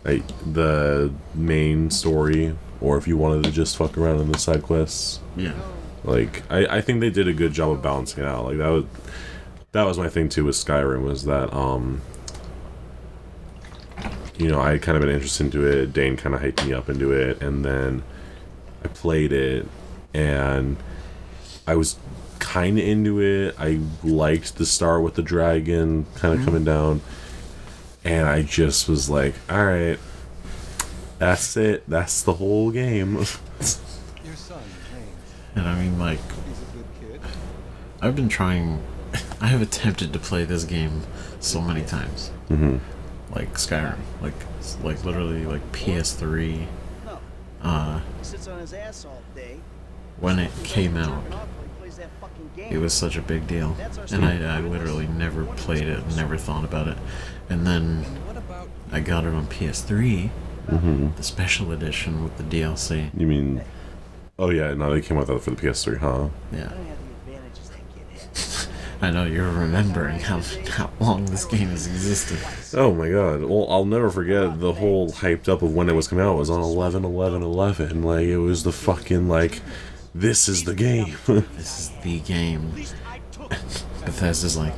the main story, or if you wanted to just fuck around in the side quests. Yeah. Like, I think they did a good job of balancing it out. Like, that was my thing too with Skyrim, was that you know, I kind of been interested into it. Dane kind of hyped me up into it, and then I played it, and I was kind of into it. I liked the start with the dragon kind of coming down, and I just was like, all right, that's it. That's the whole game. Your son, James. And I mean, like, He's a good kid. I've been trying. I have attempted to play this game so many times. Mm-hmm. Like Skyrim, like literally like PS3. He sits on his ass all day. When it came out, it was such a big deal, and I literally never played it, never thought about it, and then I got it on PS3, the special edition with the DLC. You mean? Oh yeah, no, they came out with that for the PS3, huh? Yeah. I know you're remembering how long this game has existed. Oh my god. Well, I'll never forget the whole hyped up of when it was coming out. It was on 11/11/11. Like, it was the fucking, like, this is the game. This is the game. Bethesda's like,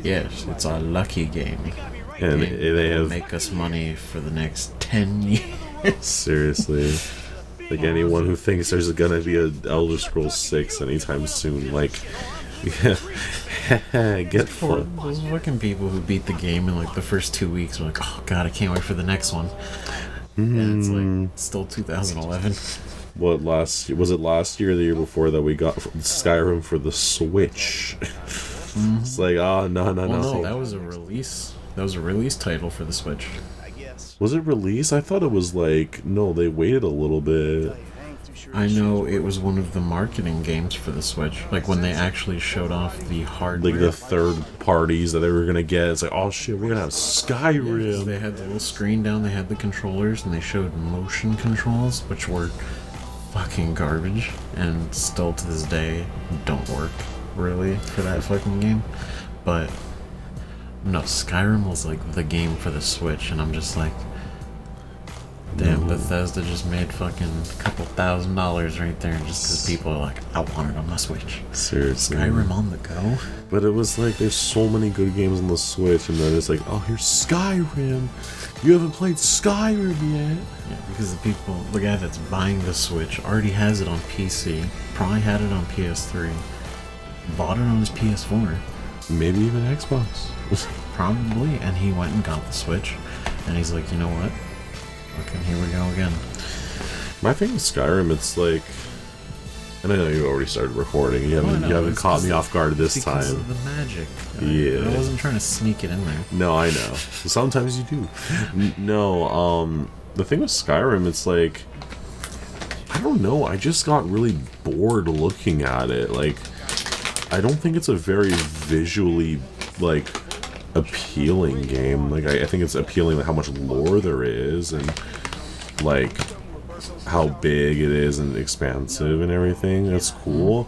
yes, it's our lucky game. And they will have... make us money for the next 10 years. Seriously. Like, anyone who thinks there's gonna be a Elder Scrolls 6 anytime soon, like... Get fucked. Those fucking people who beat the game in like the first 2 weeks are like, oh god, I can't wait for the next one. And it's like still 2011. What, was it last year or the year before that we got Skyrim for the Switch? It's like, oh no. No, that was a release. That was a release title for the Switch. Was it released? I thought it was like, no, they waited a little bit. I know it was one of the marketing games for the Switch. Like when they actually showed off the hardware. Like the third parties that they were gonna get. It's like, oh shit, we're gonna have Skyrim. Yeah, they had the little screen down, they had the controllers, and they showed motion controls, which were fucking garbage, and still to this day don't work, really, for that fucking game. But, no, Skyrim was like the game for the Switch, and I'm just like, damn, Bethesda just made fucking a couple $1,000s right there just because people are like, I want it on my Switch. Seriously. Skyrim on the go? But it was like, there's so many good games on the Switch, and then it's like, oh, here's Skyrim. You haven't played Skyrim yet. Yeah, because the guy that's buying the Switch already has it on PC, probably had it on PS3, bought it on his PS4. Maybe even Xbox. Probably, and he went and got the Switch, and he's like, you know what? Okay, here we go again. My thing with Skyrim, it's like, and I know you already started recording. You haven't caught me off guard this because time. Of the magic. Yeah. I wasn't trying to sneak it in there. No, I know. Sometimes you do. No, the thing with Skyrim, it's like, I don't know. I just got really bored looking at it. Like, I don't think it's a very visually, like, appealing game. Like, I think it's appealing like how much lore there is, and like how big it is and expansive and everything. That's cool,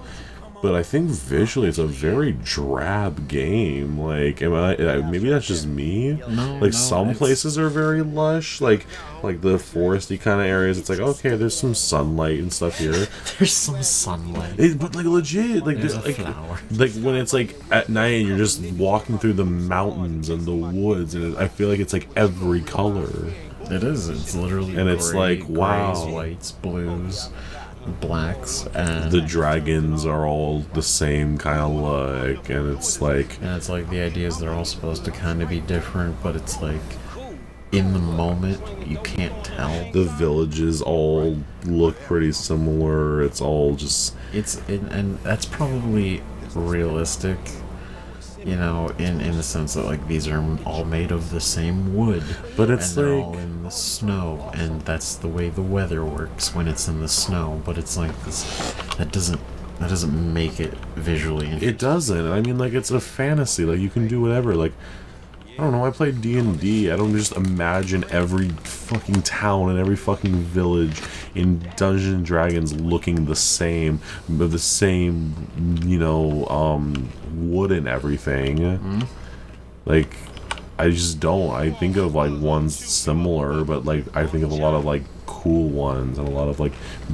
but I think visually it's a very drab game. Like, maybe that's just me? Like, some places are very lush, like the foresty kind of areas. It's like, okay, there's some sunlight and stuff here. There's some sunlight. But like, legit, like, there's a flower. Like when it's like at night and you're just walking through the mountains and the woods, and I feel like it's like every color. It is. It's literally and it's gray, like, wow, grays, whites, blues, blacks, and the dragons are all the same kind of look, and it's like the idea is they're all supposed to kind of be different, but it's like in the moment you can't tell. The villages all look pretty similar. It's all just and that's probably realistic, you know, in the sense that like these are all made of the same wood, but it's and they're like all in the snow, and that's the way the weather works when it's in the snow. But it's like this, that doesn't make it visually interesting. It doesn't. I mean, like, it's a fantasy. Like, you can do whatever. Like, I don't know, I play D&D. I don't just imagine every fucking town and every fucking village in Dungeons & Dragons looking the same, with the same, you know, wood and everything. Like, I just don't. I think of like ones similar, but like I think of a lot of like cool ones and a lot of like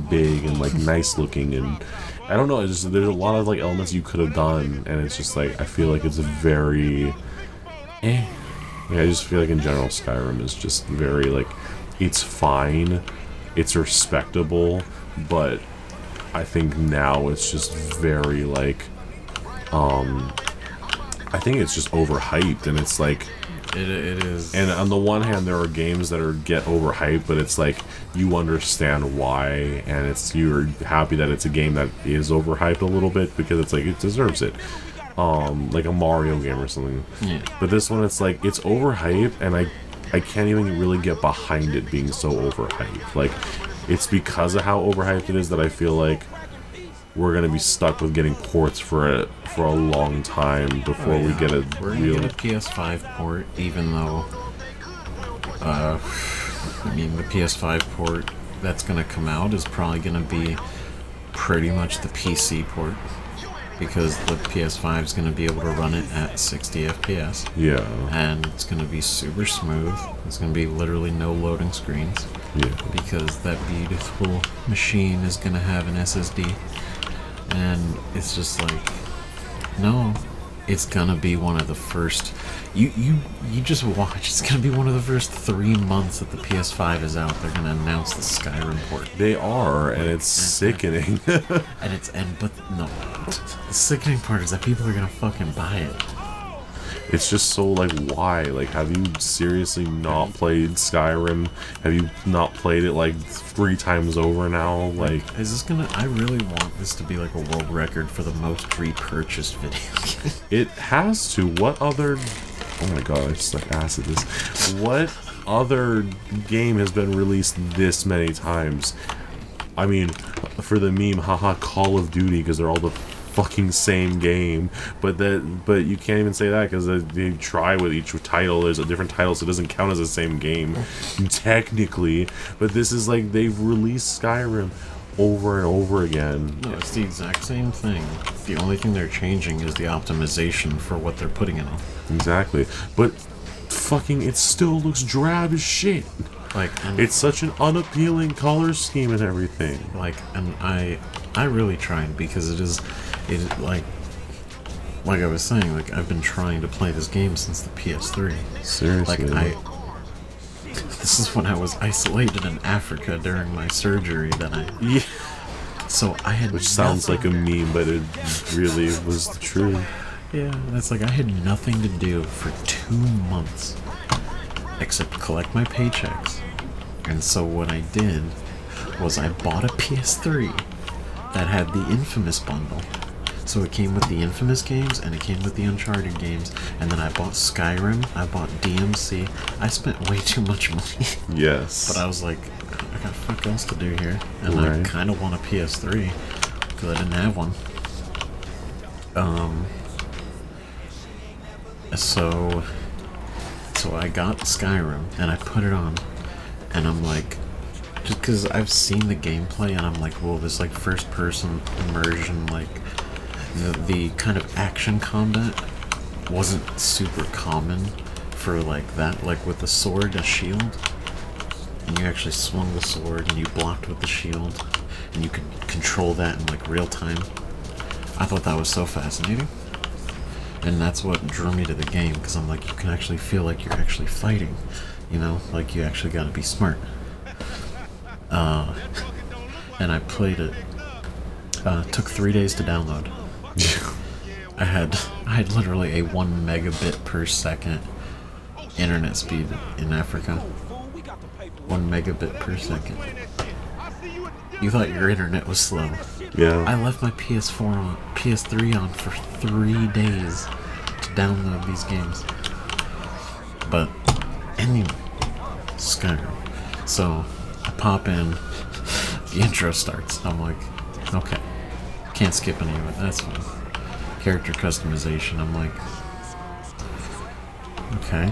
big and like nice looking, and I don't know. It's just, there's a lot of like elements you could have done, and it's just like I feel like it's a very, yeah. I just feel like in general Skyrim is just very like, it's fine, it's respectable, but I think now it's just very like, I think it's just overhyped, and it's like. It is. And on the one hand, there are games that get overhyped, but it's like you understand why, and you're happy that it's a game that is overhyped a little bit because it's like it deserves it, like a Mario game or something. Yeah. But this one, it's like it's overhyped, and I can't even really get behind it being so overhyped. Like it's because of how overhyped it is that I feel like we're gonna be stuck with getting ports for a long time before we get a We're real. gonna get a PS5 port, even though, I mean, the PS5 port that's gonna come out is probably gonna be pretty much the PC port, because the PS5 is gonna be able to run it at 60 FPS, Yeah. and it's gonna be super smooth. It's gonna be literally no loading screens, Yeah. because that beautiful machine is gonna have an SSD. And it's just like, no, it's gonna be one of the first. You just watch. It's gonna be one of the first 3 months that the PS5 is out. They're gonna announce the Skyrim port, They are, and it's sickening. but no, the sickening part is that people are gonna fucking buy it. It's just so like, why? Like, have you seriously not played Skyrim? Have you not played it like 3 times over now? Like, Is this gonna? I really want this to be like a world record for the most repurchased video game. it has to. What other? Oh my god, I just like acid this. What other game has been released this many times? I mean, for the meme, haha, Call of Duty, because they're all the fucking same game, but you can't even say that because they try with each title. There's a different title, so it doesn't count as the same game technically. But this is like they've released Skyrim over and over again. No, it's the exact same thing. The only thing they're changing is the optimization for what they're putting in it. Exactly, but fucking it still looks drab as shit. Like, and It's such an unappealing color scheme and everything. like, and I really tried, because it like I was saying, like I've been trying to play this game since the PS3. Seriously. Like this is when I was isolated in Africa during my surgery that Yeah. so I had Which sounds like nothing- a meme, but it really was the truth. Yeah, it's like I had nothing to do for 2 months except collect my paychecks. And so what I did was I bought a PS3 that had the Infamous bundle. So it came with the Infamous games, and it came with the Uncharted games, and then I bought Skyrim, I bought DMC. I spent way too much money. Yes. But I was like, I got fuck else to do here. And I Right. kind of want a PS3, because I didn't have one. So I got Skyrim, and I put it on, and I'm like, just because I've seen the gameplay, and I'm like, whoa, this like first person immersion, like the kind of action combat wasn't super common for like that, like with the sword and shield, and you actually swung the sword and you blocked with the shield, and you could control that in like real time. I thought that was so fascinating. And that's what drew me to the game, because I'm like, you can actually feel like you're actually fighting, you know, like you actually gotta be smart. And I played it. Took 3 days to download. I had literally a 1 megabit per second internet speed in Africa. 1 megabit per second. You thought your internet was slow. Yeah. I left my PS3 on for 3 days to download these games. But anyway, Skyrim. So I pop in, the intro starts. I'm like, okay, can't skip any of it. That's fine. Character customization. I'm like, okay.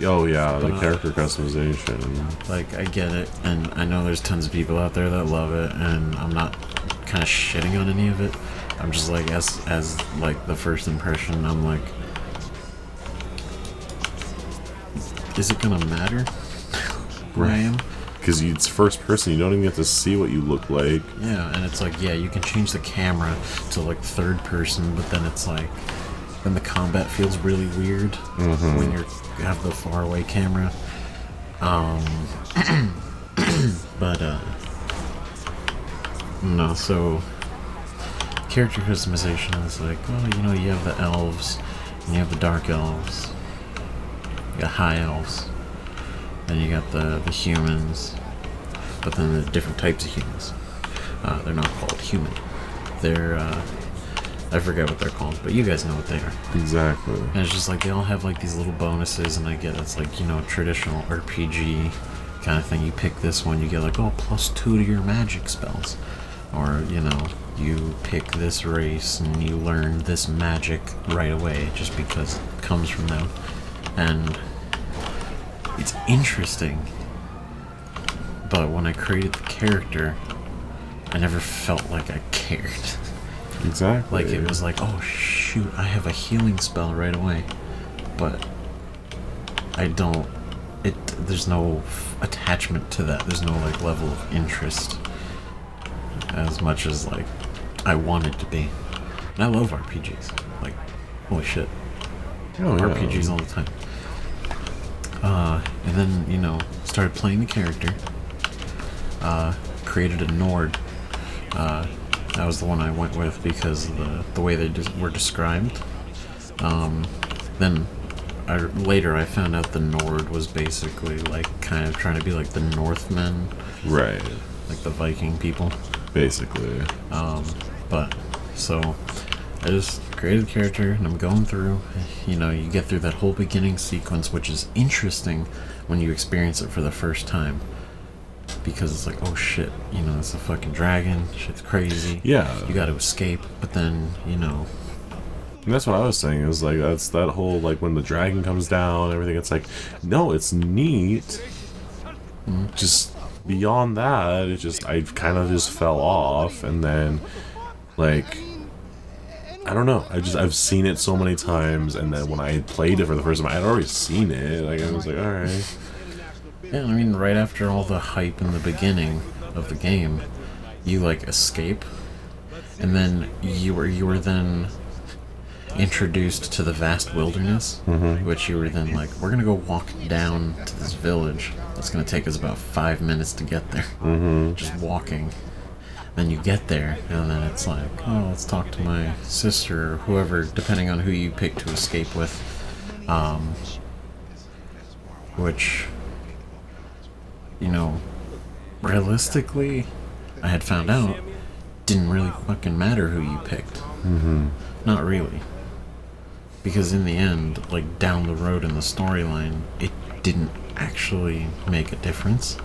Oh yeah, the character customization. Like, I get it, and I know there's tons of people out there that love it, and I'm not kind of shitting on any of it. I'm just like, as like the first impression, I'm like, is it gonna matter who I am? Because it's first person, you don't even get to see what you look like. Yeah, and it's like, yeah, you can change the camera to like third person, but then it's like, then the combat feels really weird when you have the far away camera. But no, so character customization is like, oh, you know, you have the elves, and you have the dark elves, you got high elves, then you got the humans, but then the different types of humans. They're not called human. They're, I forget what they're called, but you guys know what they are. Exactly. And it's just like, they all have like these little bonuses, and I get it's like, you know, traditional RPG kind of thing. You pick this one, you get like, oh, +2 to your magic spells. Or, you know, you pick this race and you learn this magic right away just because it comes from them. And it's interesting, but when I created the character, I never felt like I cared. Exactly. Like, it was like, oh shoot, I have a healing spell right away, but I don't, there's no attachment to that. There's no like level of interest as much as like I want it to be. And I love RPGs. Like, holy shit. Oh, yeah. RPGs all the time. And then, you know, started playing the character. Created a Nord. That was the one I went with because of the way they were described. Then later I found out the Nord was basically like kind of trying to be like the Northmen. Right. Like the Viking people. Basically. But, so, I just created the character, and I'm going through, you know, you get through that whole beginning sequence, which is interesting when you experience it for the first time. Because it's like, oh shit, you know, it's a fucking dragon, shit's crazy. Yeah. You gotta escape, but then, you know... And that's what I was saying, is like, that's that whole, like, when the dragon comes down, everything, it's like, no, it's neat. Just... beyond that, it just, I kind of just fell off, and then, like, I don't know, I've seen it so many times, and then when I played it for the first time, I had already seen it, like, I was like, alright. Yeah, I mean, right after all the hype in the beginning of the game, you, like, escape, and then you were then introduced to the vast wilderness, which you were then like, we're gonna go walk down to this village. It's gonna take us about 5 minutes to get there. Just walking. Then you get there, and then it's like, oh, let's talk to my sister or whoever, depending on who you pick to escape with. Which, you know, realistically, I had found out didn't really fucking matter who you picked. Not really. Because in the end, like, down the road in the storyline, it didn't actually make a difference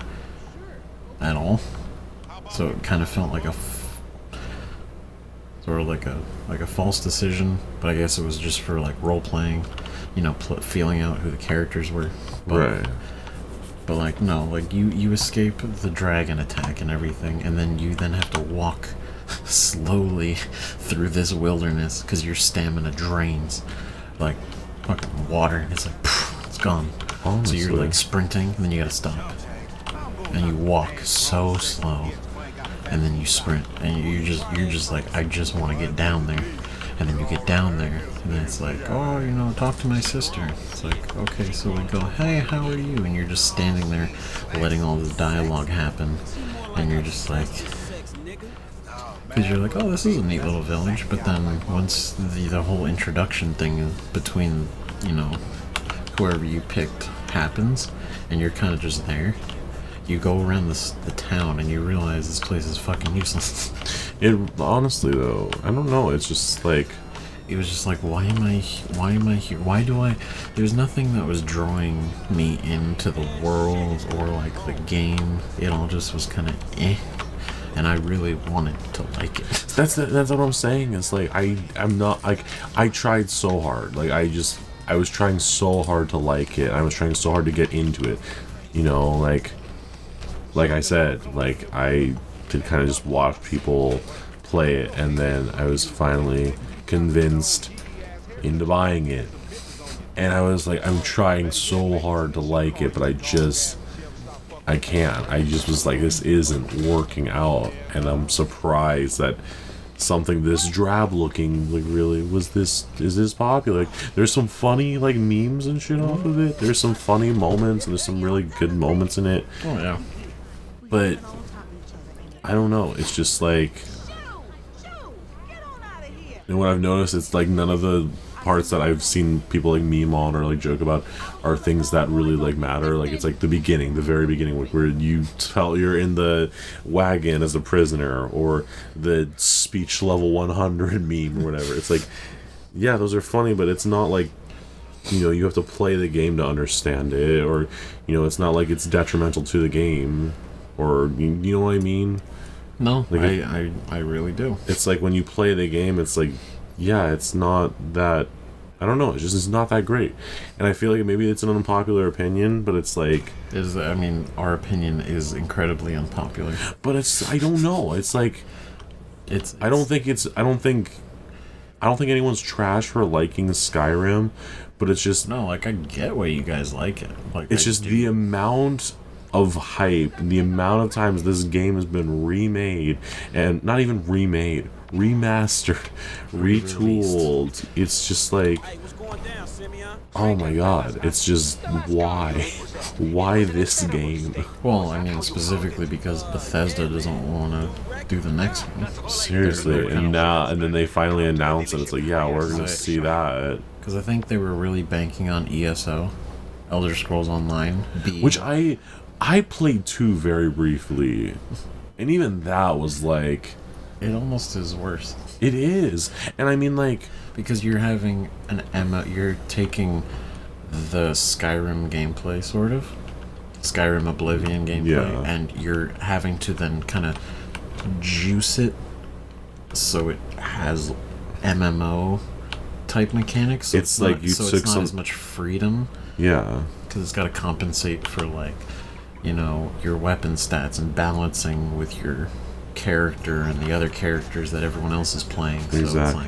at all. So it kind of felt like a sort of like a false decision, but I guess it was just for like role playing, you know, feeling out who the characters were. Right. But like, no, like you escape the dragon attack and everything, and then you then have to walk slowly through this wilderness because your stamina drains like fucking water, and it's like poof, it's gone. Honestly. So you're like sprinting, and then you gotta stop, and you walk so slow, and then you sprint, and you're just like, I just want to get down there. And then you get down there, and then it's like, oh, you know, talk to my sister. It's like, okay, so we go, hey, how are you? And you're just standing there letting all this dialogue happen, and you're just like, because you're like, oh, this is a neat little village. But then once the whole introduction thing between, you know, whoever you picked happens, and you're kind of just there, you go around the town and you realize this place is fucking useless. It honestly though, I don't know. It's just like, it was just like, why am I here? Why do I? There's nothing that was drawing me into the world or like the game. It all just was kind of eh. And I really wanted to like it. That's what I'm saying. It's like I'm not like, I tried so hard. Like I was trying so hard to like it. I was trying so hard to get into it. You know, like I said, like I did kind of just watch people play it, and then I was finally convinced into buying it. And I was like, I'm trying so hard to like it, but I can't. I just was like, this isn't working out, and I'm surprised that something this drab looking like really is this popular. Like, there's some funny like memes and shit off of it. There's some funny moments and there's some really good moments in it. Oh yeah. But I don't know. It's just like, and what I've noticed, it's like none of the parts that I've seen people like meme on or like joke about are things that really like matter. Like, it's like the beginning, the very beginning, like where you tell you're in the wagon as a prisoner, or the speech level 100 meme or whatever. It's like, yeah, those are funny, but it's not like, you know, you have to play the game to understand it, or, you know, it's not like it's detrimental to the game, or you know what I mean? No, like I really do. It's like when you play the game, it's like, yeah, it's not that, I don't know, it's not that great. And I feel like maybe it's an unpopular opinion, but it's like, I mean, our opinion is incredibly unpopular. But it's, I don't know, it's like, I don't think anyone's trash for liking Skyrim, but it's just, No, like, I get why you guys like it. Like, it's just the amount of hype, the amount of times this game has been remade, and not even remade, remastered, retooled. It's just like, oh my god, it's just, why this game? Well, I mean, specifically because Bethesda doesn't want to do the next one. Seriously. And then they finally announced it. It's like, yeah, we're gonna see that. Because I think they were really banking on ESO, Elder Scrolls Online, which I played 2 very briefly, and even that was like, it almost is worse. It is. And I mean, like, because you're having you're taking the Skyrim gameplay, sort of Skyrim Oblivion gameplay, and you're having to then kind of juice it so it has MMO type mechanics. So it's like it's not as much freedom. Yeah. Because it's got to compensate for, like, you know, your weapon stats and balancing with your character and the other characters that everyone else is playing. So exactly.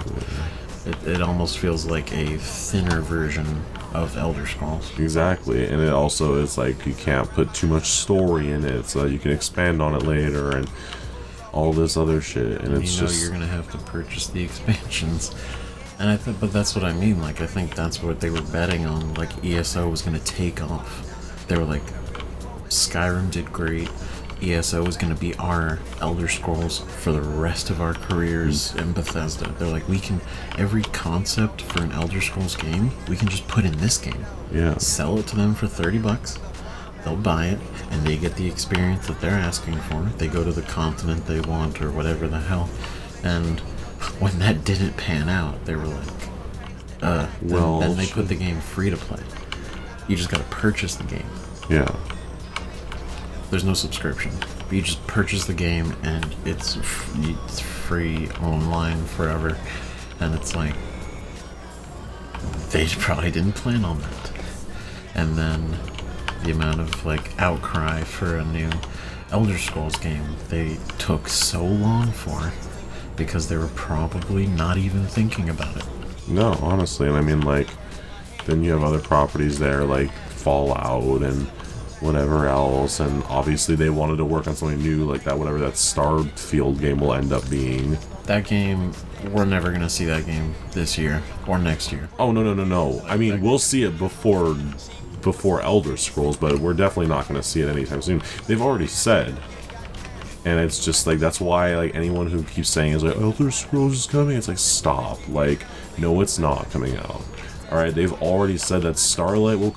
It's like, it almost feels like a thinner version of Elder Scrolls. Exactly. And it also is like, you can't put too much story in it, so you can expand on it later and all this other shit. And it's just, you're gonna have to purchase the expansions. And but that's what I mean. Like, I think that's what they were betting on. Like, ESO was gonna take off. They were like, Skyrim did great. ESO is going to be our Elder Scrolls for the rest of our careers in Bethesda. They're like, every concept for an Elder Scrolls game, we can just put in this game. Yeah. Sell it to them for $30. They'll buy it, and they get the experience that they're asking for. They go to the continent they want, or whatever the hell. And when that didn't pan out, they were like, then they put the game free to play. You just got to purchase the game. Yeah. There's no subscription. You just purchase the game, and it's free online forever. And it's like, they probably didn't plan on that. And then the amount of, like, outcry for a new Elder Scrolls game they took so long for, because they were probably not even thinking about it. No, honestly. And I mean, like, then you have other properties there, like Fallout and whatever else, and obviously they wanted to work on something new like that, whatever that Starfield game will end up being. That game, we're never gonna see that game this year or next year. Oh, no. I mean, we'll see it before Elder Scrolls, but we're definitely not gonna see it anytime soon. They've already said. And it's just like, that's why, like, anyone who keeps saying is like, Elder Scrolls is coming, it's like, stop. Like, no, it's not coming out. Alright, they've already said that Starfield will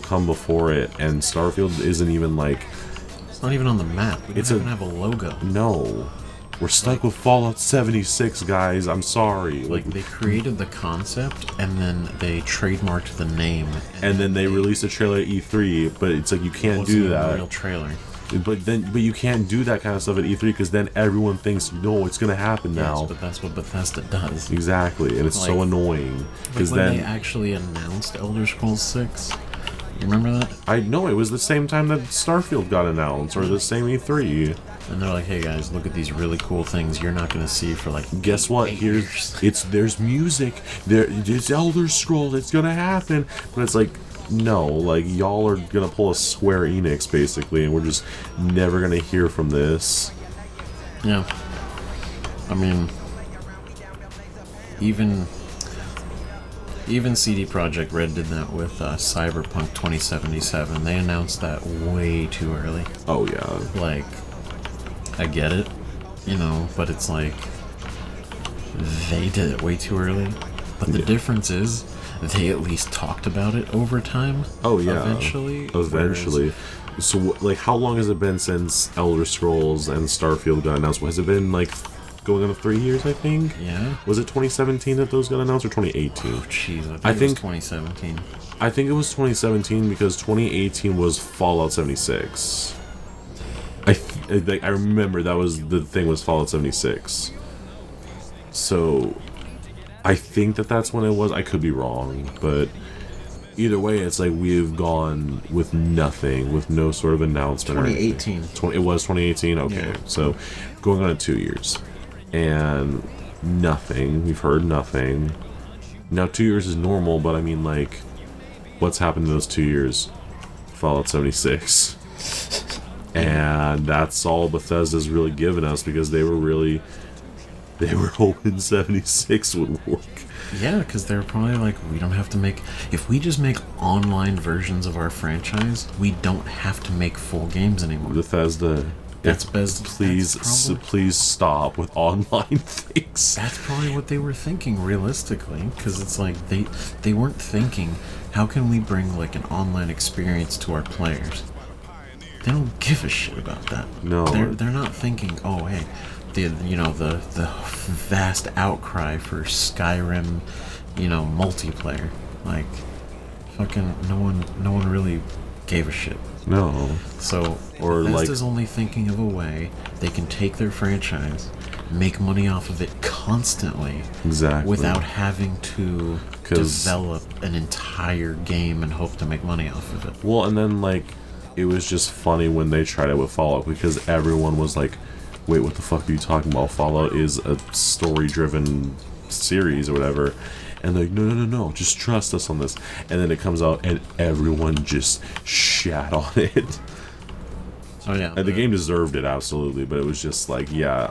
come before it, and Starfield isn't even like... It's not even on the map. We don't even have a logo. No. We're stuck with Fallout 76, guys. I'm sorry. Like, they created the concept, and then they trademarked the name. And then they released a trailer at E3, but it's like, you can't do that. A real trailer. But you can't do that kind of stuff at E3, because then everyone thinks, no, it's gonna happen now. Yes, but that's what Bethesda does. Exactly, and it's so annoying. Because when they actually announced Elder Scrolls 6, You remember that? I know it was the same time that Starfield got announced, or the same E3. And they're like, hey guys, look at these really cool things you're not gonna see for like Guess what? eight years. There's music. It's Elder Scrolls. It's gonna happen. But it's like, no, like y'all are gonna pull a Square Enix basically, and we're just never gonna hear from this. Yeah. I mean, even CD Projekt Red did that with Cyberpunk 2077. They announced that way too early. Oh yeah. Like, I get it, but it's like they did it way too early. But the difference is they at least talked about it over time. Oh yeah. Eventually. So like, how long has it been since Elder Scrolls and Starfield got announced? Has it been like going on 3 years? I think. Yeah. Was it 2017 that those got announced, or 2018? Oh jeez, I think it was 2017. I think it was 2017 because 2018 was Fallout 76. I remember that was the thing, was Fallout 76. So I think that's when it was. I could be wrong, but either way, it's like we've gone with nothing, with no sort of announcement. 2018. It was 2018. Okay, Yeah. So going on 2 years, and nothing. We've heard nothing. Now 2 years is normal, but I mean, like, what's happened in those 2 years? Fallout 76. And that's all Bethesda's really given us, because they were hoping 76 would work. Yeah, because they're probably like, we don't have to make... If we just make online versions of our franchise, we don't have to make full games anymore. Bethesda, please stop with online things. That's probably what they were thinking, realistically, because it's like, they weren't thinking, how can we bring like an online experience to our players? They don't give a shit about that. No. They're not thinking, oh hey, the vast outcry for Skyrim, multiplayer. Like, fucking no one really gave a shit. No. So Or Bethesda's only thinking of a way they can take their franchise, make money off of it constantly, Exactly. without having to develop an entire game and hope to make money off of it. Well, and then, like, it was just funny when they tried it with Fallout, because everyone was like, wait, what the fuck are you talking about? Fallout is a story-driven series or whatever. And they're like, no, just trust us on this. And then it comes out and everyone just shat on it. Oh yeah. And the game deserved it, absolutely, but it was just like, yeah,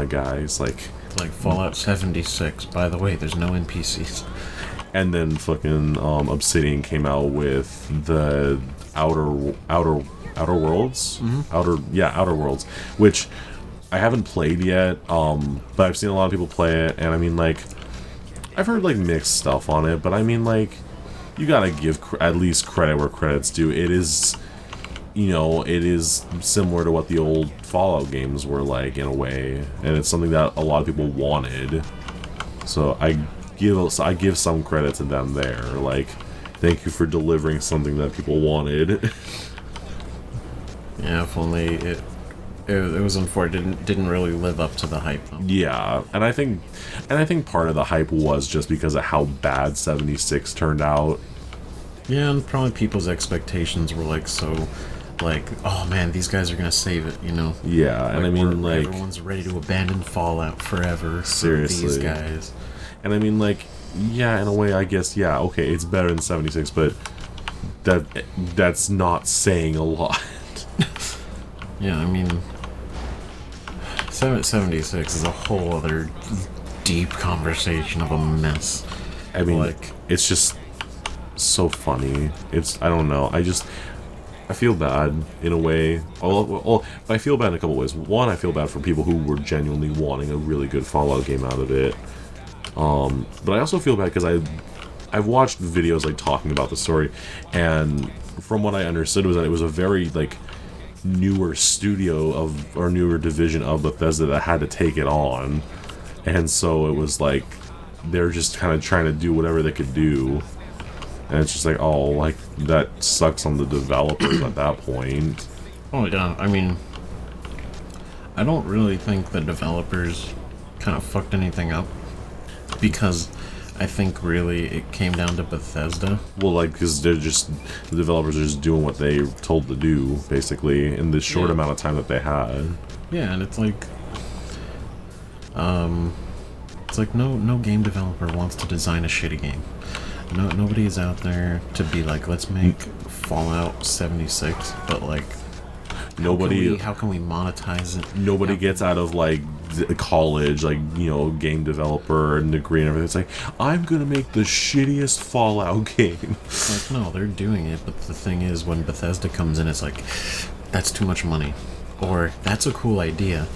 guys, like... Like Fallout 76, by the way, there's no NPCs. And then fucking Obsidian came out with the Outer Worlds? Mm-hmm. Outer Worlds, which I haven't played yet, but I've seen a lot of people play it, and I mean, like, I've heard, like, mixed stuff on it, but I mean, like, you gotta give at least credit where credit's due. It is, it is similar to what the old Fallout games were like, in a way, and it's something that a lot of people wanted, so I give some credit to them there, like, thank you for delivering something that people wanted. Yeah, if only it was unfortunate. It didn't really live up to the hype, though. Yeah, and I think part of the hype was just because of how bad 76 turned out. Yeah, and probably people's expectations were like, oh man, these guys are gonna save it, Yeah, and I mean, like, everyone's ready to abandon Fallout forever. Seriously. For these guys. And I mean, like, yeah, in a way, I guess, yeah, okay, it's better than 76, but that's not saying a lot. Yeah, I mean, 76 is a whole other deep conversation of a mess. I mean, like, it's just so funny. I don't know. I feel bad in a way. Well, I feel bad in a couple ways. One, I feel bad for people who were genuinely wanting a really good Fallout game out of it. But I also feel bad because I've watched videos like talking about the story, and from what I understood was that it was a very like newer studio or newer division of Bethesda that had to take it on, and so it was like they're just kind of trying to do whatever they could do, and it's just like, oh, like, that sucks on the developers at that point. Oh yeah, I mean, I don't really think the developers kind of fucked anything up, because I think really it came down to Bethesda. Well, like, because the developers are just doing what they told to do, basically, in the short amount of time that they had. Yeah, and it's like no game developer wants to design a shitty game. Nobody is out there to be like, let's make Fallout 76, but like, how can we monetize it? Nobody gets out of like college, like, you know, game developer and degree and everything. It's like, I'm gonna make the shittiest Fallout game. Like, no, they're doing it, but the thing is, when Bethesda comes in, it's like, that's too much money, or that's a cool idea.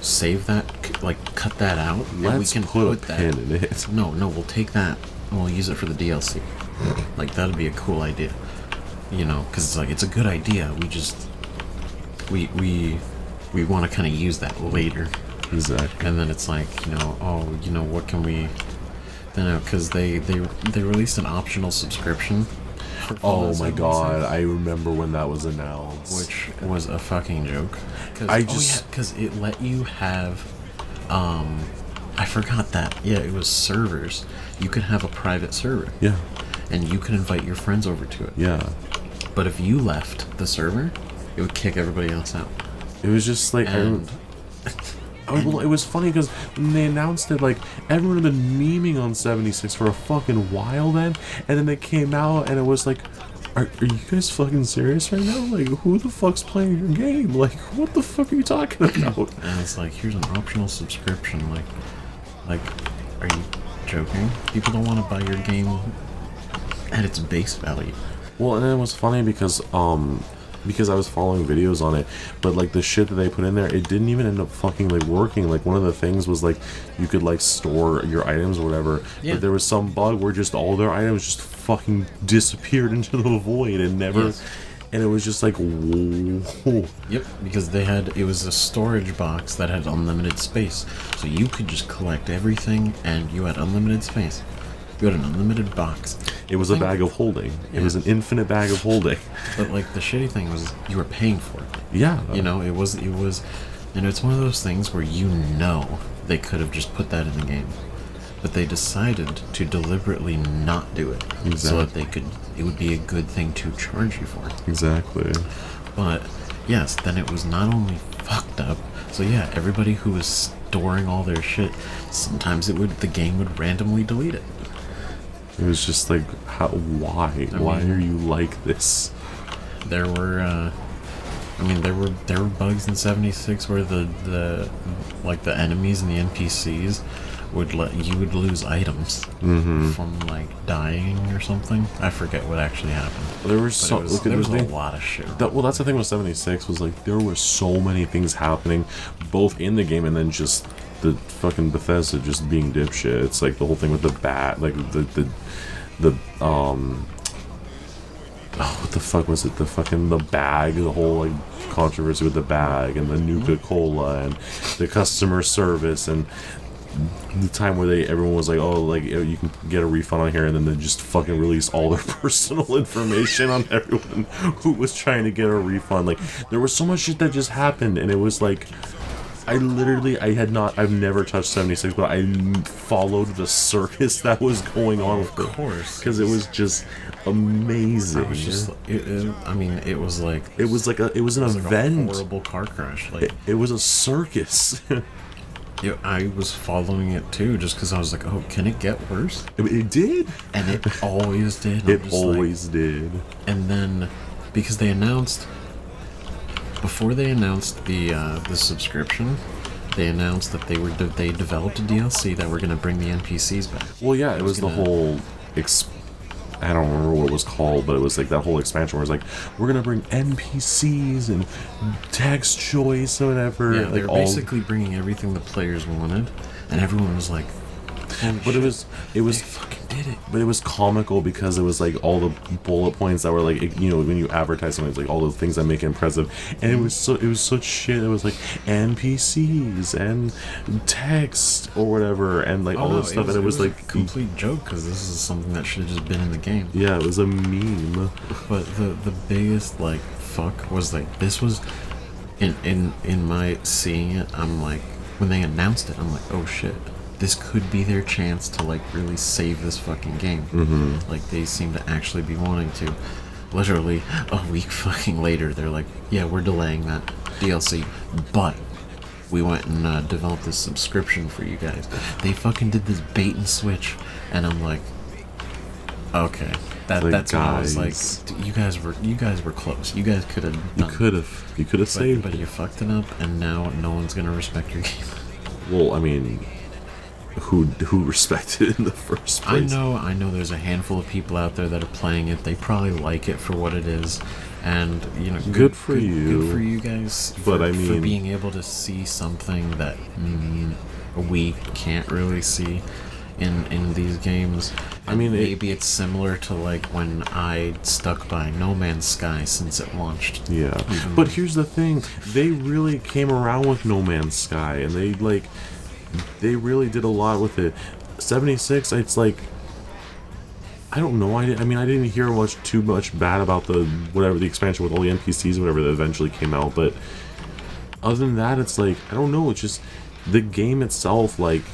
Save that, like, cut that out. Let's and we can put a that. pin in it. No, we'll take that and we'll use it for the DLC. Like, that'd be a cool idea, you know, because it's like, it's a good idea. We just we want to kind of use that later. Exactly. And then it's like, you know, oh, you know, what can we? Then because they released an optional subscription. Oh my god, I remember when that was announced. Which was a fucking joke. Because it let you have, I forgot that. Yeah, it was servers. You could have a private server. Yeah. And you could invite your friends over to it. Yeah. But if you left the server, it would kick everybody else out. It was just like, well, it was funny because when they announced it, like, everyone had been memeing on 76 for a fucking while then, and then they came out and it was like, are you guys fucking serious right now? Like, who the fuck's playing your game? Like, what the fuck are you talking about? And it's like, here's an optional subscription. Like, are you joking? People don't want to buy your game at its base value. Well, and then it was funny because I was following videos on it, but like the shit that they put in there, it didn't even end up fucking like working. Like, one of the things was like you could like store your items or whatever, but there was some bug where just all their items just fucking disappeared into the void and never. Yes. And it was just like, whoa. Yep, because it was a storage box that had unlimited space, so you could just collect everything, and you had unlimited space. You had an unlimited box. It was a bag of holding. Yeah. It was an infinite bag of holding. But like the shitty thing was, you were paying for it. Yeah. You know, it was, and it's one of those things where you know they could have just put that in the game, but they decided to deliberately not do it, so that it would be a good thing to charge you for. Exactly. But yes, then it was not only fucked up. So yeah, everybody who was storing all their shit, sometimes the game would randomly delete it. It was just like, why? Why are you like this? There were, there were bugs in 76 where the enemies and the NPCs would you would lose items from like dying or something. I forget what actually happened. There was a lot of shit. Well, that's the thing with 76 was like there were so many things happening, both in the game and then just the fucking Bethesda just being dipshit. It's like the whole thing with the bat, like the what the fuck was it? The bag, the whole like controversy with the bag and the Nuka-Cola and the customer service and the time where everyone was like, oh, like, you can get a refund on here, and then they just fucking release all their personal information on everyone who was trying to get a refund. Like, there was so much shit that just happened, and it was like, I've never touched 76, but I followed the circus that was going on. Of course. Because it was just amazing. It was an event. A horrible car crash. Like, it was a circus. Yeah, I was following it too, just because I was like, "Oh, can it get worse?" It did, and it always did. It always did. And then, because before they announced the subscription, they announced that they developed a DLC that were going to bring the NPCs back. Well, yeah, it was the whole. I don't remember what it was called, but it was like that whole expansion where it's like, we're gonna bring NPCs and text choice or whatever. Yeah, like they were basically bringing everything the players wanted, and everyone was like, but shit, it was they fucking did it. But it was comical because it was like all the bullet points that were like, you know, when you advertise something, it's like all the things that make it impressive, and it was such shit. It was like NPCs and text or whatever, and like all this stuff, and it was like a complete joke because this is something that should have just been in the game. Yeah, it was a meme. But the biggest like fuck was like, this was in my seeing it. I'm like, when they announced it, I'm like, oh shit. this could be their chance to like really save this fucking game. Like they seem to actually be wanting to. Literally a week fucking later, they're like, yeah, we're delaying that DLC, but we went and developed this subscription for you guys. They fucking did this bait and switch, and I'm like, okay, that's when I was like, you guys were close. You guys could have You could have saved but you fucked it up, and now no one's gonna respect your game. Well, I mean, who respected it in the first place? I know there's a handful of people out there that are playing it. They probably like it for what it is, and you know, good for you. Good for you guys. But for, I mean, for being able to see something that we can't really see in these games. I mean, maybe it's similar to like when I stuck by No Man's Sky since it launched. Yeah, but here's the thing: they really came around with No Man's Sky, and they really did a lot with it. 76, it's like, I don't know. I mean, I didn't hear too much bad about the expansion with all the NPCs, whatever that eventually came out. But other than that, it's like, I don't know. It's just the game itself. Like,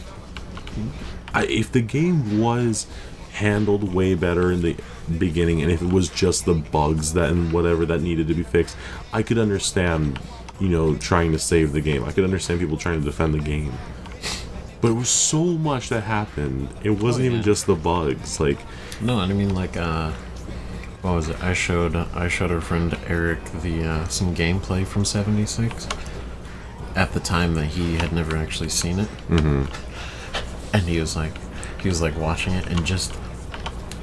if the game was handled way better in the beginning, and if it was just the bugs and whatever that needed to be fixed, I could understand, trying to save the game. I could understand people trying to defend the game. But it was so much that happened. It wasn't even just the bugs. Like, no, I mean, like, what was it? I showed our friend Eric some gameplay from 76 at the time that he had never actually seen it. And he was like watching it, and just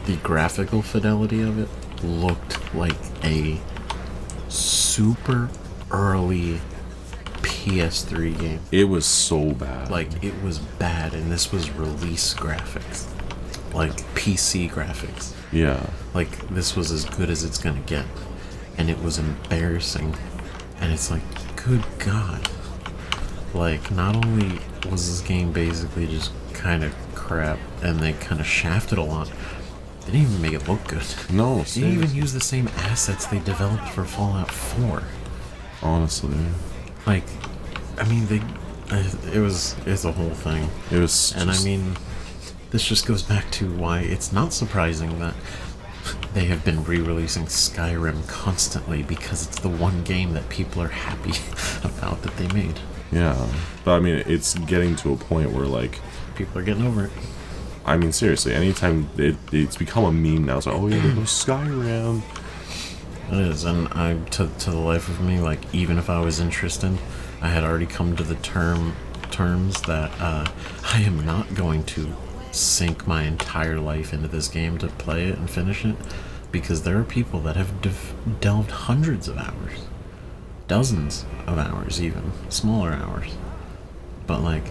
the graphical fidelity of it looked like a super early PS3 game. it was so bad. Like, it was bad, and this was release graphics, like PC graphics. Yeah. Like, this was as good as it's gonna get, and it was embarrassing. And it's like, good God. Like, not only was this game basically just kind of crap, and they kind of shafted a lot, they didn't even make it look good. No, They didn't even use the same assets they developed for Fallout 4. honestly. Like, I mean, it's a whole thing. It was And I mean, this just goes back to why it's not surprising that they have been re-releasing Skyrim constantly, because it's the one game that people are happy about that they made. yeah. But I mean, it's getting to a point where, like, People are getting over it. I mean, seriously, anytime it's become a meme now. It's like, oh yeah, there goes Skyrim. It is, and to the life of me, like, even if I was interested, I had already come to the terms that I am not going to sink my entire life into this game to play it and finish it, because there are people that have delved hundreds of hours, dozens of hours, even smaller hours. But like,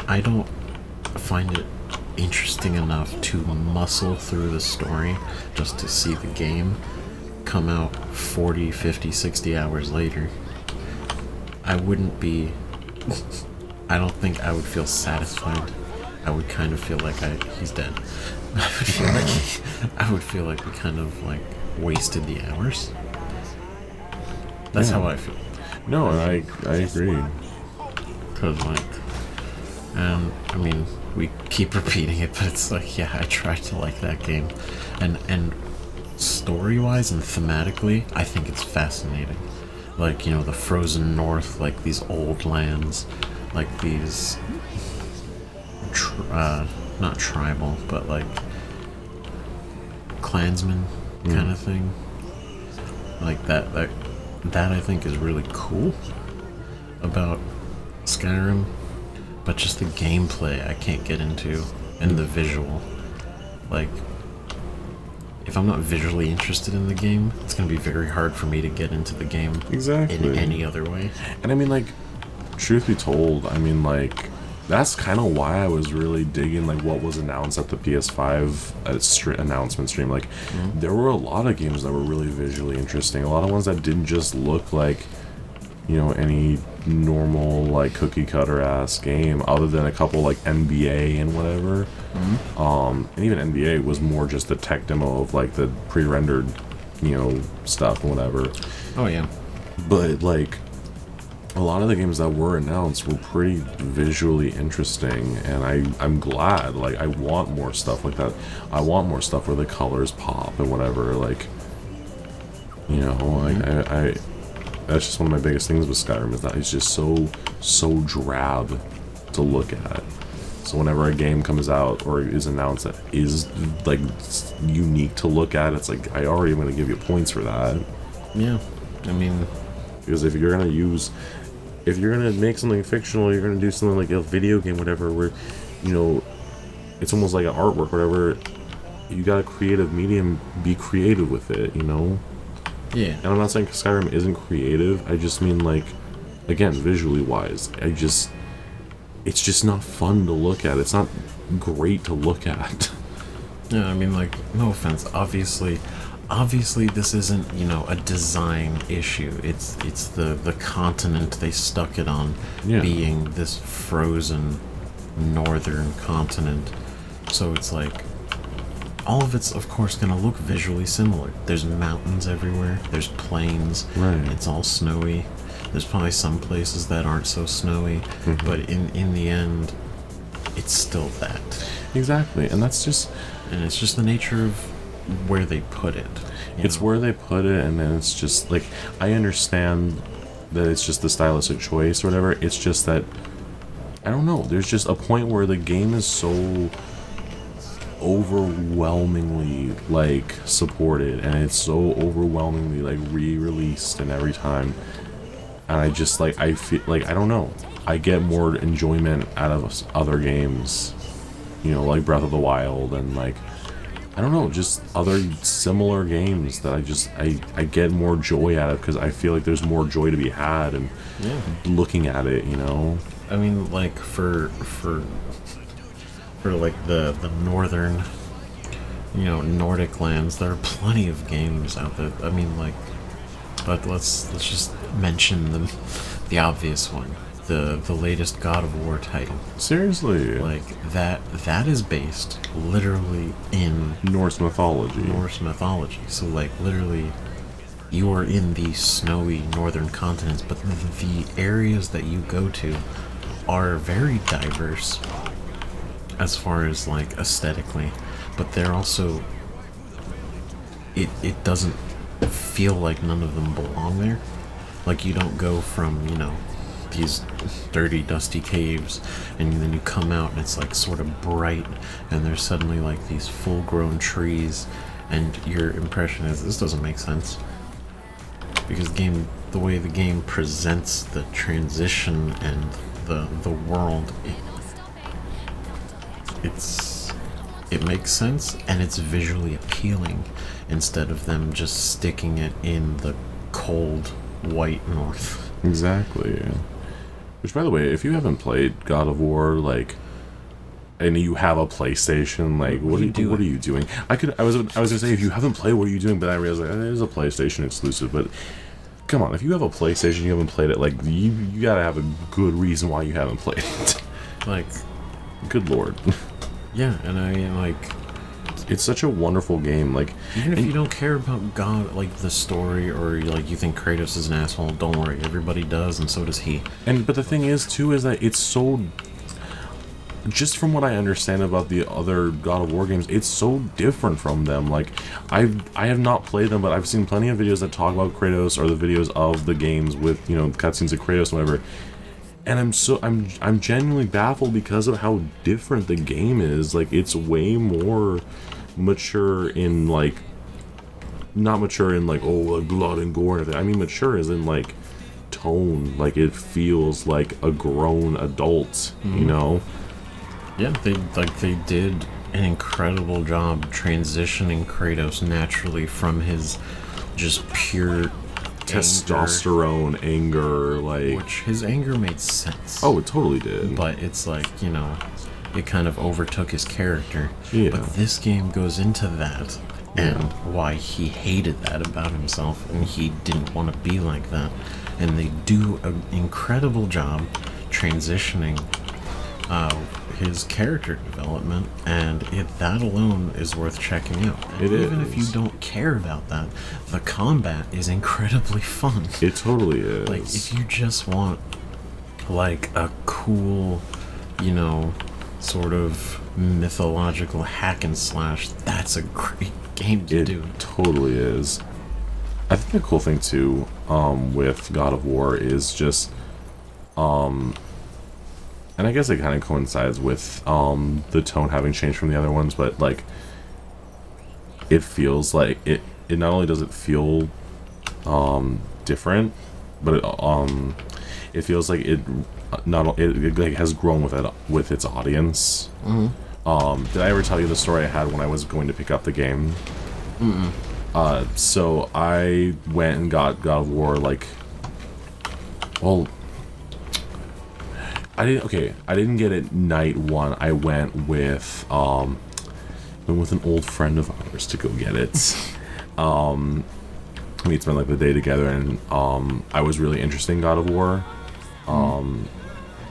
I don't find it interesting enough to muscle through the story just to see the game come out 40, 50, 60 hours later. I don't think I would feel satisfied. I would kind of feel like he's dead. I would feel like we kind of like wasted the hours. That's how I feel. No, I agree. Cause like, and I mean, we keep repeating it, but it's like, yeah, I tried to like that game, and story-wise and thematically, I think it's fascinating. Like, the frozen north, like these old lands, like these, not tribal, but like clansmen kind of thing. Like that I think is really cool about Skyrim, but just the gameplay I can't get into, and the visual. Like, if I'm not visually interested in the game, it's going to be very hard for me to get into the game Exactly. in any other way. And I mean, like, truth be told, I mean, like, that's kind of why I was really digging, like, what was announced at the PS5 announcement stream. Like, there were a lot of games that were really visually interesting. A lot of ones that didn't just look like, any normal, like, cookie cutter ass game, other than a couple, like, NBA and whatever. And even NBA was more just a tech demo of, like, the pre-rendered, stuff and whatever. Oh yeah. But, like, a lot of the games that were announced were pretty visually interesting, and I'm glad. Like, I want more stuff like that. I want more stuff where the colors pop and whatever. Like, you know, like I that's just one of my biggest things with Skyrim is that it's just so drab to look at. So whenever a game comes out or is announced that is like unique to look at, it's like I already am going to give you points for that. Yeah, I mean, because if you're gonna make something fictional, you're gonna do something like a video game, whatever, where, you know, it's almost like an artwork, whatever. You got a creative medium, be creative with it, you know. yeah. And I'm not saying Skyrim isn't creative. I just mean, like, again, visually wise, it's just not fun to look at. It's not great to look at. Yeah, I mean, like, no offense. Obviously, this isn't, you know, a design issue. It's the continent they stuck it on, Yeah. being this frozen northern continent. So it's like, all of it's, of course, going to look visually similar. There's mountains everywhere. There's plains. Right. It's all snowy. There's probably some places that aren't so snowy. But in the end, it's still that. Exactly, and that's just... And it's just the nature of where they put it. It's where they put it, and then it's just, like, I understand that it's just the stylistic choice or whatever. It's just that, I don't know, there's just a point where the game is so overwhelmingly, like, supported, and it's so overwhelmingly, like, re-released and every time, and I just, like, I feel, like, I don't know, I get more enjoyment out of other games, you know, like Breath of the Wild, and, like, I don't know, just other similar games that I get more joy out of, because I feel like there's more joy to be had, and looking at it, you know. I mean, like, for like the northern, you know, Nordic lands, there are plenty of games out there. I mean, like, but let's just mention the obvious one, the latest God of War title. Seriously, Like, that is based literally in Norse mythology. So, like, literally, you are in the snowy northern continents, but the areas that you go to are very diverse as far as, like, aesthetically, but they're also, it doesn't feel like none of them belong there. Like, you don't go from, you know, these dirty, dusty caves, and then you come out and it's, like, sort of bright, and there's suddenly, like, these full-grown trees, and your impression is, this doesn't make sense. Because the way the game presents the transition and the world, it makes sense, and it's visually appealing, instead of them just sticking it in the cold, white north. Exactly. Which, by the way, if you haven't played God of War, like, and you have a PlayStation, like, what are you doing? I was gonna say, if you haven't played, what are you doing? But I realized, like, it is a PlayStation exclusive. But come on, if you have a PlayStation, you haven't played it, like, you gotta have a good reason why you haven't played it. Like, good lord. yeah, and I mean, like, it's such a wonderful game. Like, even if you don't care about God, like, the story, or, like, you think Kratos is an asshole, don't worry, everybody does, and so does he. But the thing is, too, is that it's so, just from what I understand about the other God of War games, it's so different from them. Like, I have not played them, but I've seen plenty of videos that talk about Kratos, or the videos of the games with, you know, cutscenes of Kratos and whatever. And I'm genuinely baffled because of how different the game is. Like, it's way more mature in, like, not mature in, like, oh, like, blood and gore and everything. I mean, mature as in, like, tone. Like, it feels like a grown adult, you know? Yeah, they did an incredible job transitioning Kratos naturally from his just pure Testosterone, anger, like... which his anger made sense. Oh, it totally did. But it's like, you know, it kind of overtook his character. Yeah. But this game goes into that, and why he hated that about himself, and he didn't want to be like that. And they do an incredible job transitioning his character development, and that alone is worth checking out. And even if you don't care about that, the combat is incredibly fun. It totally is. Like, if you just want, like, a cool, you know, sort of mythological hack and slash, that's a great game to do. It totally is. I think the cool thing too, with God of War is just, and I guess it kind of coincides with the tone having changed from the other ones, but like, it feels like it not only does it feel different, but it feels like it like has grown with its audience. Mm-hmm. Did I ever tell you the story I had when I was going to pick up the game? Mm-mm. So I went and got God of War, like, well, I didn't get it night one. I went with an old friend of ours to go get it. We'd spent like the day together, and I was really interested in God of War.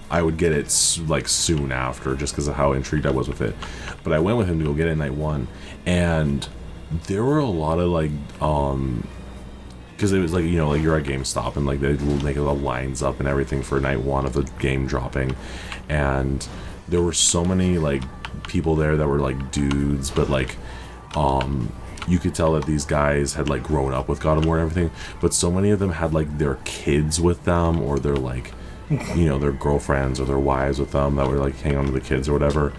I would get it like soon after, just because of how intrigued I was with it. But I went with him to go get it night one, and there were a lot of like because it was like, you know, like you're at GameStop and like they will make the lines up and everything for night one of the game dropping, and there were so many like people there that were like dudes, but like you could tell that these guys had like grown up with God of War and everything, but so many of them had like their kids with them, or their like, you know, their girlfriends or their wives with them that were like hanging on to the kids or whatever.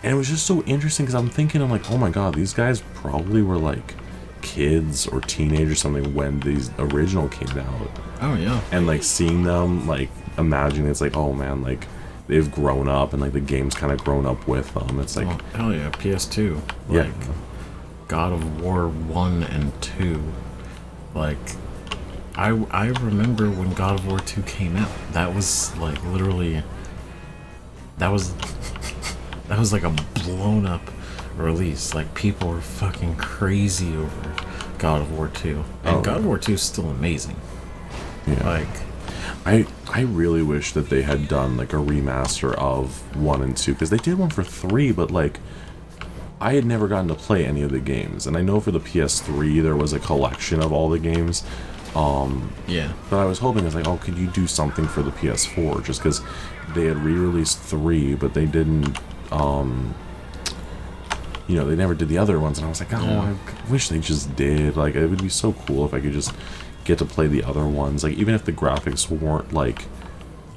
And it was just so interesting because I'm like, oh my god, these guys probably were like kids or teenagers or something when these original came out. Oh yeah. And like seeing them, like imagining it's like, oh man, like they've grown up and like the game's kind of grown up with them. It's like, oh, hell yeah, PS2. Yeah. Like, God of War 1 and 2. Like, I remember when God of War 2 came out. That was like literally, that was like a blown up release. Like, people were fucking crazy over God of War 2. And God of War 2 is still amazing. yeah. Like, I really wish that they had done like a remaster of 1 and 2, because they did one for 3, but like I had never gotten to play any of the games, and I know for the PS3 there was a collection of all the games. yeah. But I was hoping, it's like, oh, could you do something for the PS4? Just because they had re-released 3, but they didn't, you know, they never did the other ones, and I was like, oh, Yeah. I wish they just did. Like, it would be so cool if I could just get to play the other ones. Like, even if the graphics weren't like,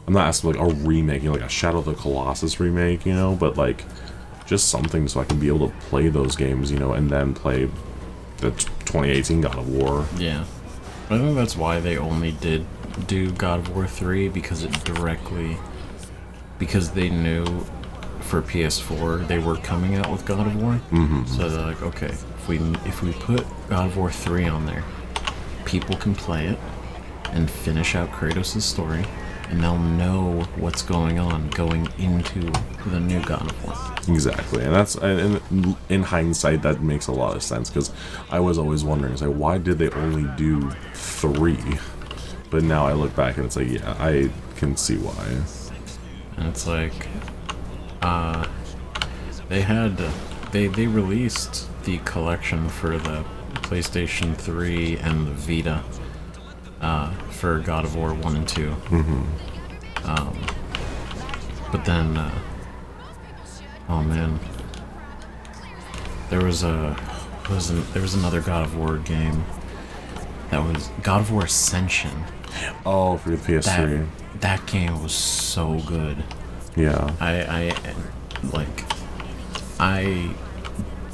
I'm not asking like a remake, you know, like a Shadow of the Colossus remake, you know, but like just something so I can be able to play those games, you know, and then play the 2018 God of War. Yeah. I think that's why they only did do God of War 3, because they knew for PS4 they were coming out with God of War. Mm-hmm. So they're like, okay, if we put God of War 3 on there, people can play it and finish out Kratos' story, and they'll know what's going on going into the new God of War. Exactly, and in hindsight that makes a lot of sense, because I was always wondering, it's like, why did they only do 3? But now I look back and it's like, yeah, I can see why. And it's like, they released the collection for the PlayStation 3 and the Vita, for God of War 1 and 2. Mm-hmm. But then, oh man, there was another God of War game that was God of War Ascension. Oh, for the PS3. That game was so good. Yeah. I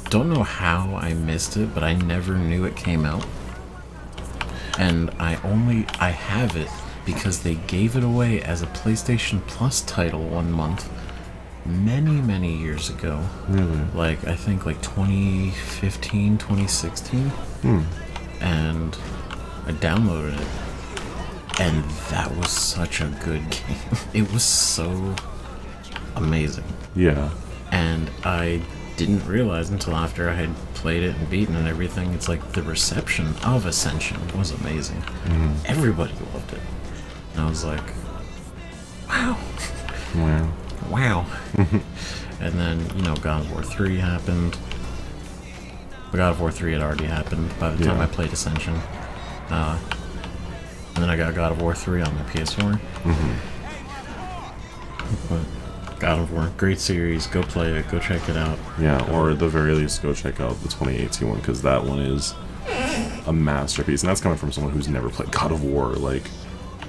don't know how I missed it, but I never knew it came out. And I have it because they gave it away as a PlayStation Plus title one month many years ago. Really? Like, I think like 2015, 2016. And I downloaded it. And that was such a good game. It was so amazing. Yeah. And I didn't realize until after I had played it and beaten and everything, it's like the reception of Ascension was amazing. Everybody loved it. And I was like, wow. Wow. wow. And then, God of War 3 happened. But God of War 3 had already happened by the time I played Ascension. And then I got God of War 3 on my PS4. But God of War, great series. Go play it. Go check it out. Yeah, or at the very least, go check out the 2018 one, because that one is a masterpiece. And that's coming from someone who's never played God of War. Like,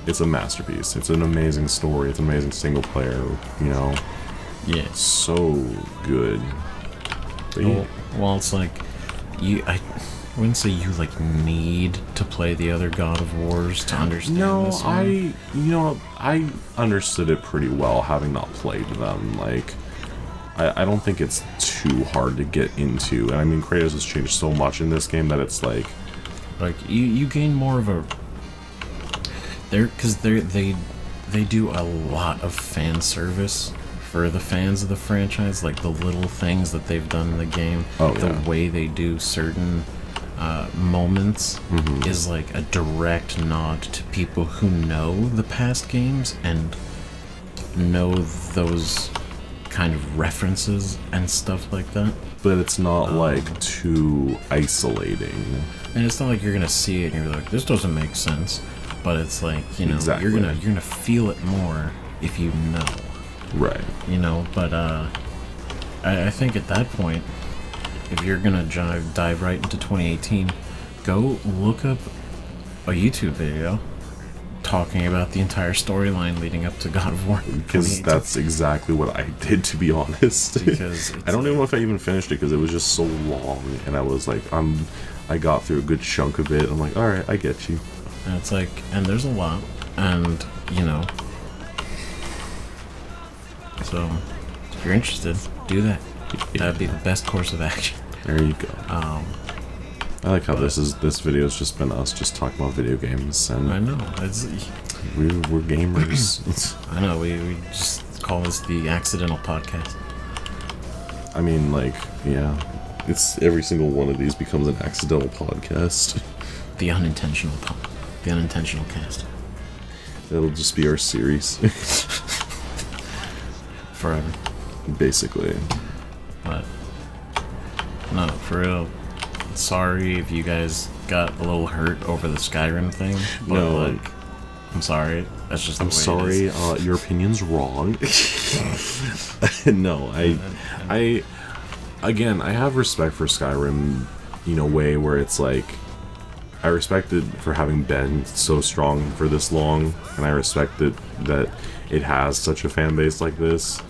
it's a masterpiece. It's an amazing story. It's an amazing single player, Yeah. So good. But Well, it's like, I wouldn't say you, like, need to play the other God of Wars to understand this one. I understood it pretty well, having not played them. Like, I don't think it's too hard to get into. And I mean, Kratos has changed so much in this game that it's like... Like, you gain more of a... Because they do a lot of fan service for the fans of the franchise, like the little things that they've done in the game, the way they do certain moments is like a direct nod to people who know the past games and know those kind of references and stuff like that. But it's not like too isolating. And it's not like you're gonna see it and you're like, this doesn't make sense. But it's like, Exactly. you're gonna feel it more if you know. Right. But I think at that point, if you're gonna dive right into 2018, go look up a YouTube video talking about the entire storyline leading up to God of War. Because that's exactly what I did, to be honest. Because I don't even know if I even finished it, because it was just so long, and I was like, I got through a good chunk of it. I'm like, all right, I get you. And it's like, and there's a lot, and so if you're interested, do that. That'd be the best course of action. There you go. I like how this video has just been us just talking about video games, and I know we're gamers. I know we just call this the accidental podcast. I mean, like, yeah, it's every single one of these becomes an accidental podcast. The unintentional cast. It'll just be our series, Forever. basically. But no, for real. Sorry if you guys got a little hurt over the Skyrim thing. But No. I'm sorry. That's just the I'm way sorry, it is. your opinion's wrong. No, I again, I have respect for Skyrim in a way where it's like, I respect it for having been so strong for this long, and I respect it that it has such a fan base like this.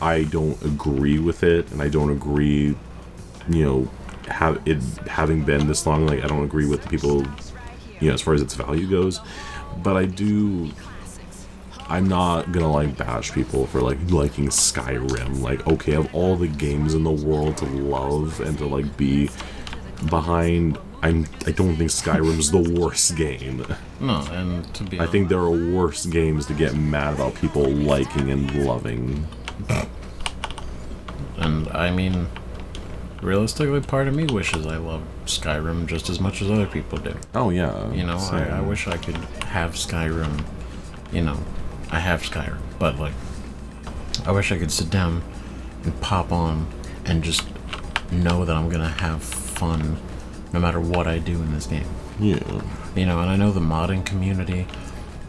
I don't agree with it, and I don't agree, having been this long. Like, I don't agree with the people, as far as its value goes. But I'm not gonna like bash people for like liking Skyrim. Like, okay, of all the games in the world to love and to like be behind, I don't think Skyrim's the worst game. No, and to be I think there are worse games to get mad about people liking and loving. And I mean, realistically, part of me wishes I loved Skyrim just as much as other people do. Oh yeah. I wish I could have Skyrim. I have Skyrim, but like, I wish I could sit down and pop on and just know that I'm gonna have fun no matter what I do in this game. Yeah. And I know the modding community,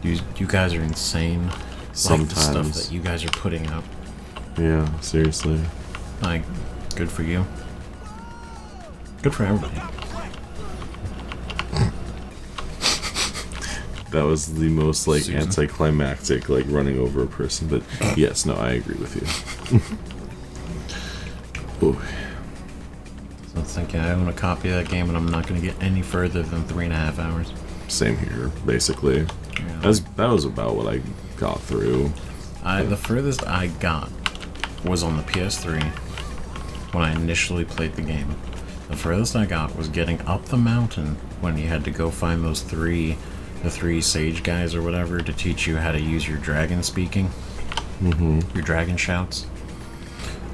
you guys are insane. Like the stuff Sometimes. that you guys are putting out. Yeah, seriously. Like, good for you. Good for everybody. That was the most like Susan. anticlimactic, like running over a person, but yes, no, I agree with you. Ooh. So it's like, I own a copy of that game and I'm not going to get any further than 3.5 hours. Same here, basically. Yeah, That was about what I got through. the furthest I got was on the PS3 when I initially played the game. The furthest I got was getting up the mountain when you had to go find the three sage guys or whatever to teach you how to use your dragon speaking. Your dragon shouts.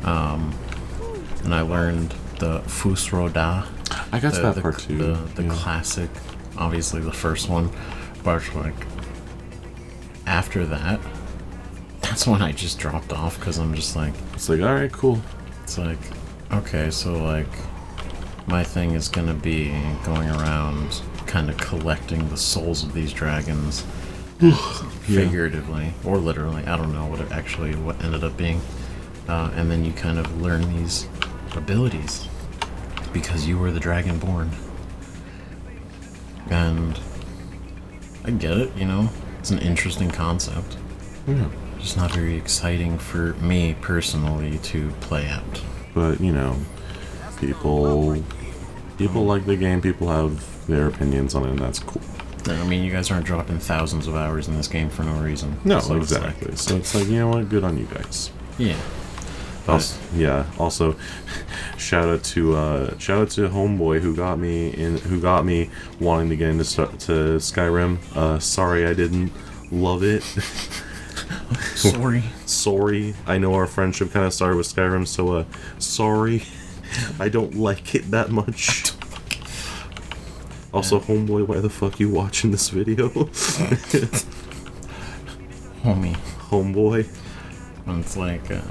And I learned the Fusroda. I got to that part too. The classic, obviously the first one. But like, after that, that's when I just dropped off because I'm just like, It's like, alright, cool. it's like, okay, so like, my thing is gonna be going around kind of collecting the souls of these dragons, figuratively or literally. I don't know what ended up being, and then you kind of learn these abilities because you were the dragonborn, and I get it. You know, it's an interesting concept. Yeah. Just not very exciting for me personally to play out. But, you know, people like the game, people have their opinions on it, and that's cool. I mean, you guys aren't dropping thousands of hours in this game for no reason. No, So it's exactly. So it's like, you know what? Good on you guys. Yeah. Also, yeah. Also, shout out to Homeboy who got me wanting to get into to Skyrim. Sorry, I didn't love it. Sorry. Sorry. I know our friendship kind of started with Skyrim, so sorry. I don't like it that much. Also, Homeboy, why the fuck you watching this video? Homie. Homeboy. And it's like, yeah,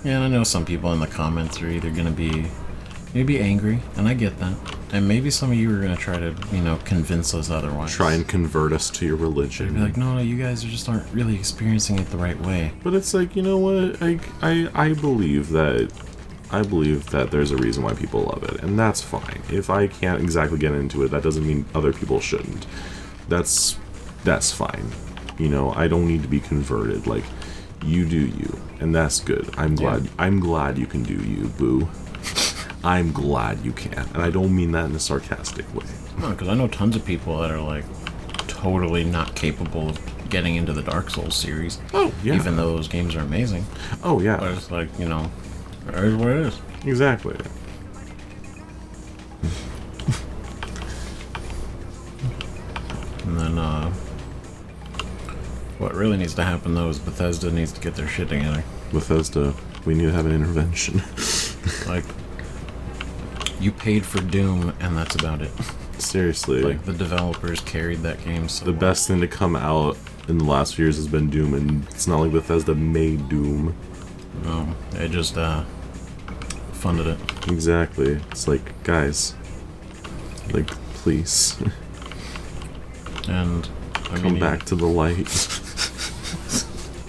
and I know some people in the comments are either gonna be maybe angry, and I get that. And maybe some of you are gonna try to, you know, convince us otherwise. Try and convert us to your They'd religion. be like, no, you guys just aren't really experiencing it the right way. But it's like, you know what? I believe that there's a reason why people love it, and that's fine. If I can't exactly get into it, that doesn't mean other people shouldn't. That's fine. You know, I don't need to be converted. Like, you do you, and that's good. I'm glad you can do you, boo. I'm glad you can, and I don't mean that in a sarcastic way. No, because I know tons of people that are like totally not capable of getting into the Dark Souls series. Oh, yeah. Even though those games are amazing. Oh, yeah. But it's like, you know, it is what it is. Exactly. And then, what really needs to happen though is Bethesda needs to get their shit together. Bethesda, we need to have an intervention. Like, you paid for Doom, and that's about it. Seriously. Like, the developers carried that game so The best thing to come out in the last few years has been Doom, and it's not like Bethesda made Doom. No, they just, funded it. Exactly. It's like, guys, like, please, And, I come mean, back to the light.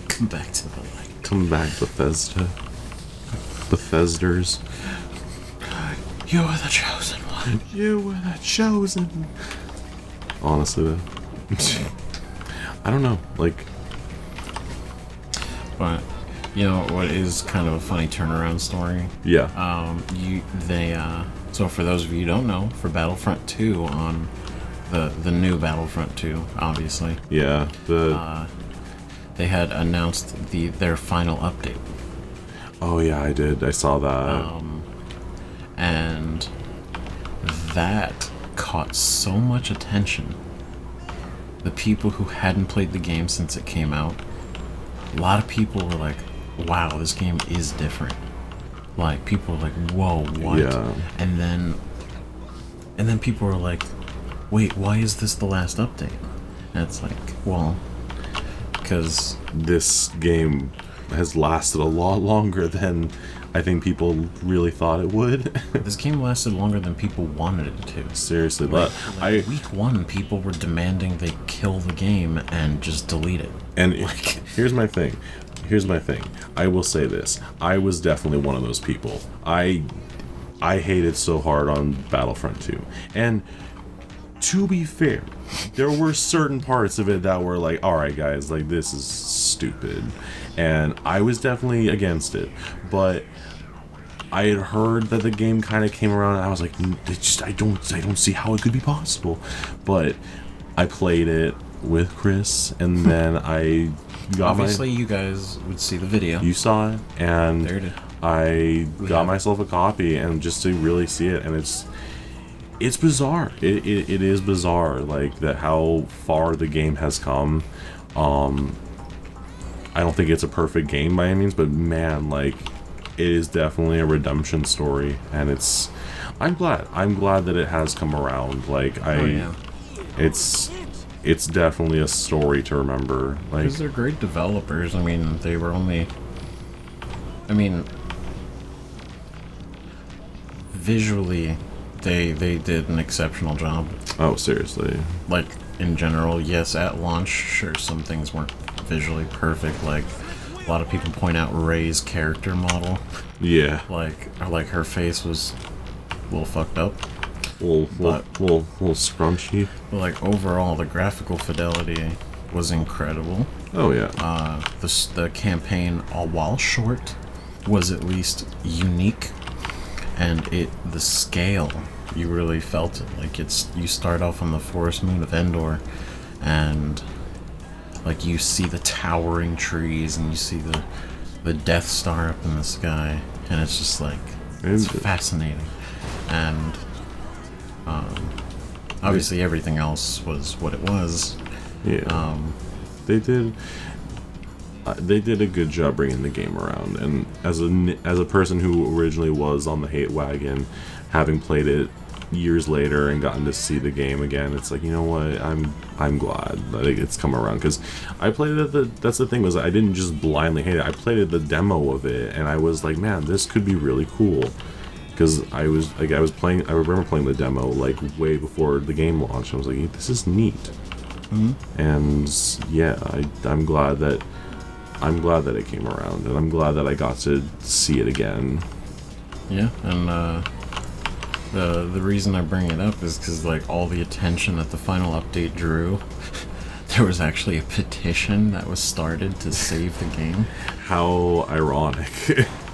Come back to the light. Come back, Bethesda. Bethesders. You are the chosen one. You were the chosen. Honestly, though. I don't know. Like, But, you know, what is kind of a funny turnaround story? yeah. So for those of you who don't know, for Battlefront 2 on the new Battlefront 2, obviously, Yeah. they had announced their final update. Oh, yeah, I did. I saw that. And that caught so much attention. The people who hadn't played the game since it came out, a lot of people were like, wow, this game is different. Like, people were like, whoa, what? Yeah. And then people were like, wait, why is this the last update? And it's like, well, because This game has lasted a lot longer than I think people really thought it would. this game lasted longer than people wanted it to. Seriously, Like, but week one, people were demanding they kill the game and just delete it. And here's my thing. I will say this. I was definitely one of those people. I hated so hard on Battlefront 2. And to be fair, there were certain parts of it that were like, alright guys, like, this is stupid. And I was definitely against it. But I had heard that the game kind of came around, and I was like, I don't see how it could be possible. But I played it with Chris, and then I got Obviously, you guys would see the video. You saw it, and There it is. I got have- myself a copy, and just to really see it, and it's bizarre. It is bizarre, like, that how far the game has come. I don't think it's a perfect game by any means, but man, like, it is definitely a redemption story, and I'm glad that it has come around. Like, Oh, yeah. it's it's definitely a story to remember. Like, Because they're great developers. I mean, they were only... I mean... Visually, they did an exceptional job. oh, seriously. Like, in general, yes, at launch, sure, some things weren't visually perfect. Like, a lot of people point out Rey's character model. Yeah. Like her face was a little fucked up. Little scrunchy. But, like, overall, the graphical fidelity was incredible. Oh, yeah. The campaign, while short, was at least unique. And the scale, you really felt it. Like, you start off on the forest moon of Endor, and like you see the towering trees, and you see the Death Star up in the sky, and it's just like it's fascinating. And obviously everything else was what it was. Yeah. They did a good job bringing the game around, and as a person who originally was on the hate wagon, having played it years later and gotten to see the game again, it's like, you know what, I'm glad that it's come around, because I played it. That's the thing, was I didn't just blindly hate it. I played the demo of it, and I was like, man, this could be really cool, because I remember playing the demo like way before the game launched. I was like, this is neat. And yeah, I'm glad that it came around, and I'm glad that I got to see it again. Yeah, and the reason I bring it up is because, like, all the attention that the final update drew, there was actually a petition that was started to save the game. How ironic.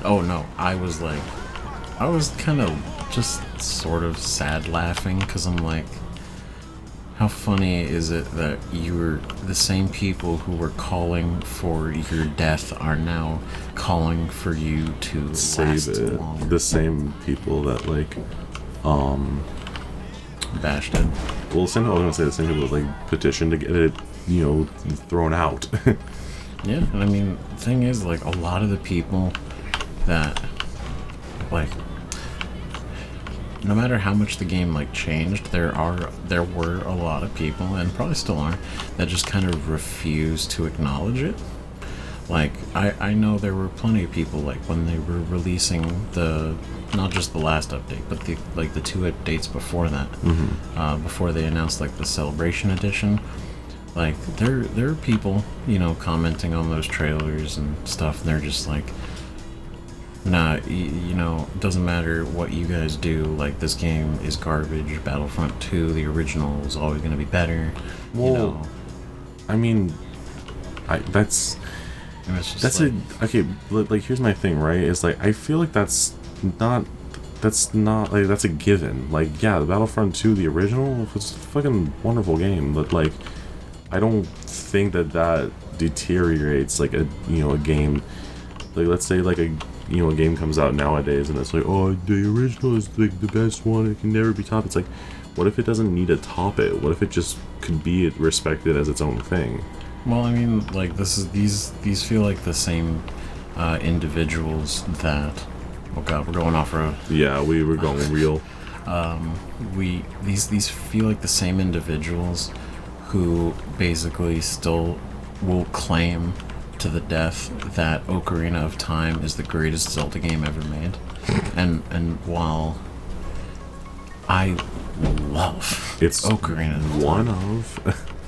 Oh no, I was kind of just sort of sad laughing, because I'm like, how funny is it that the same people who were calling for your death are now calling for you to save last it. longer? The same people that bashed it. well, I was gonna say the same people that petitioned to get it, thrown out. Yeah, and I mean, the thing is, like, a lot of the people that, like, no matter how much the game, like, changed, there were a lot of people, and probably still are, that just kind of refuse to acknowledge it. Like, I know there were plenty of people, like, when they were releasing not just the last update, but the 2 updates before that, before they announced, like, the Celebration Edition, like, there are people, commenting on those trailers and stuff, and they're just like, nah, it doesn't matter what you guys do, like, this game is garbage. Battlefront 2, the original, is always going to be better. Well, I mean, that's here's my thing, right? It's like, I feel like that's not like, that's a given. Like, yeah, the Battlefront 2, the original, was a fucking wonderful game, but, like, I don't think that deteriorates, like, a game. Like, let's say, like, a game comes out nowadays and it's like, oh, the original is like the best one, it can never be topped. It's like, what if it doesn't need to top it? What if it just could be respected as its own thing? Well, I mean, like, these feel like the same individuals that, oh god, we're going off road. Yeah, we were going real. These feel like the same individuals who basically still will claim to the death that Ocarina of Time is the greatest Zelda game ever made. And while I love Ocarina of Time, one of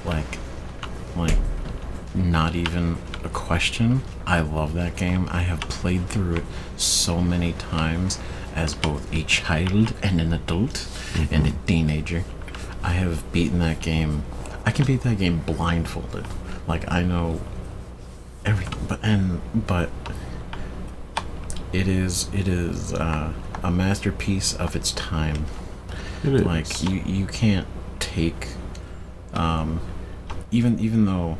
like not even a question, I love that game. I have played through it so many times as both a child and an adult and a teenager. I have beaten that game. I can beat that game blindfolded. Like, I know everything, but it is a masterpiece of its time. it is. Like, you can't take even though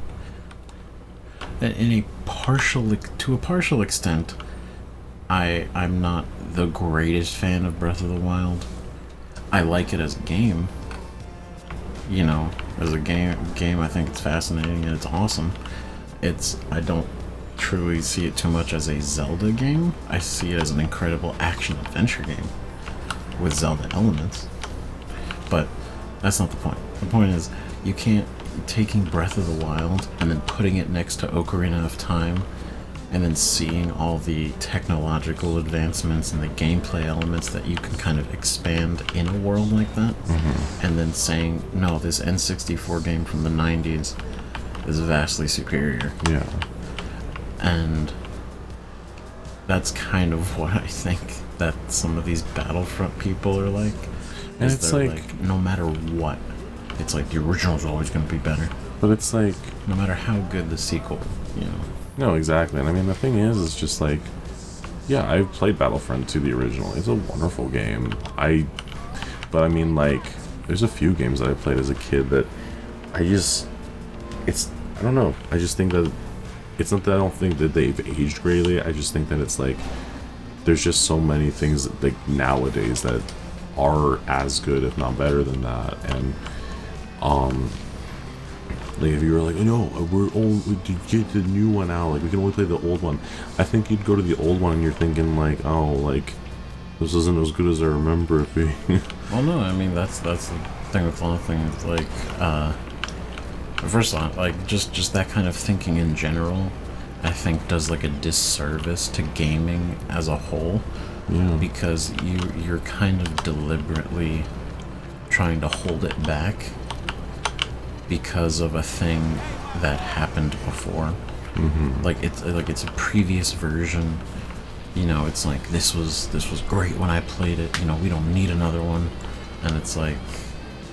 to a partial extent, I'm not the greatest fan of Breath of the Wild. I like it as a game. As a game, I think it's fascinating and it's awesome. I don't truly see it too much as a Zelda game. I see it as an incredible action-adventure game with Zelda elements. But that's not the point. The point is, you can't taking Breath of the Wild and then putting it next to Ocarina of Time, and then seeing all the technological advancements and the gameplay elements that you can kind of expand in a world like that, and then saying, no, this N64 game from the 90s is vastly superior. Yeah. And that's kind of what I think that some of these Battlefront people are like. And it's like, no matter what, it's like the original's always going to be better. But it's like, no matter how good the sequel, you know. No, exactly. And I mean, the thing is just like, yeah, I've played Battlefront 2, the original. It's a wonderful game. But I mean, like, there's a few games that I played as a kid that I don't know. I just think that it's not that I don't think that they've aged greatly. I just think that it's like, there's just so many things that, like, nowadays that are as good, if not better than that. And, like, if you were like, oh, no, we're old, we did get the new one out, like, we can only play the old one. I think you'd go to the old one and you're thinking, like, oh, like, this isn't as good as I remember it being. Well, no, I mean, that's the thing with a lot of things, like, first off, like, just that kind of thinking in general, I think does, like, a disservice to gaming as a whole. Yeah. Because you're kind of deliberately trying to hold it back because of a thing that happened before. Like it's a previous version. You know, it's like this was great when I played it. You know, we don't need another one. And it's like,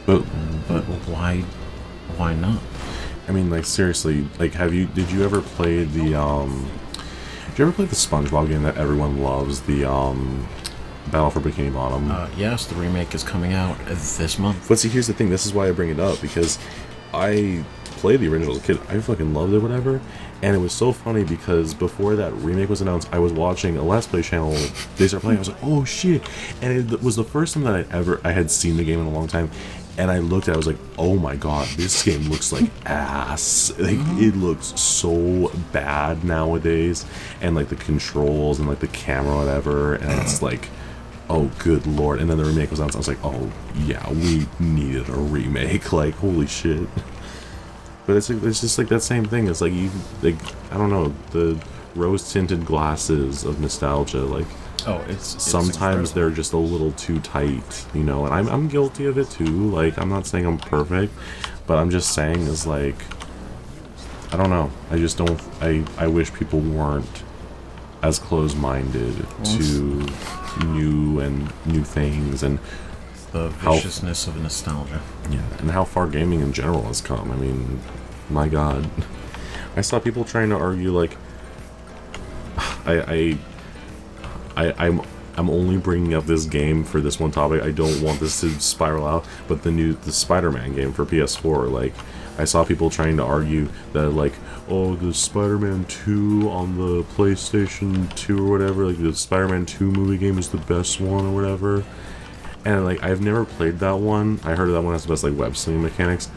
but why not? I mean, like, seriously, like, did you ever play the SpongeBob game that everyone loves, the Battle for Bikini Bottom? Yes, the remake is coming out this month. But see, here's the thing, this is why I bring it up, because I played the original as a kid. I fucking loved it, whatever. And it was so funny because before that remake was announced, I was watching a Let's Play channel. They started playing. I was like, oh shit! And it was the first time that I had seen the game in a long time. And I looked at it, I was like, oh my god, this game looks like ass. Like, it looks so bad nowadays. And like the controls and like the camera, whatever. And it's like, oh good lord. And then the remake was out, so I was like, oh yeah, we needed a remake. Like, holy shit. But it's just like that same thing. It's like, I don't know, the rose-tinted glasses of nostalgia, like, It's sometimes they're just a little too tight, you know, and I'm guilty of it too. Like, I'm not saying I'm perfect, but I'm just saying is like, I don't know. I just don't. I wish people weren't as close-minded to new things and the viciousness of nostalgia. Yeah, and how far gaming in general has come. I mean, my god. I saw people trying to argue like, I'm only bringing up this game for this one topic. I don't want this to spiral out. But the Spider-Man game for PS4, like, I saw people trying to argue that, like, oh, the Spider-Man 2 on the PlayStation 2 or whatever, like, the Spider-Man 2 movie game is the best one or whatever. And, like, I've never played that one. I heard that one has the best, like, web-slinging mechanics.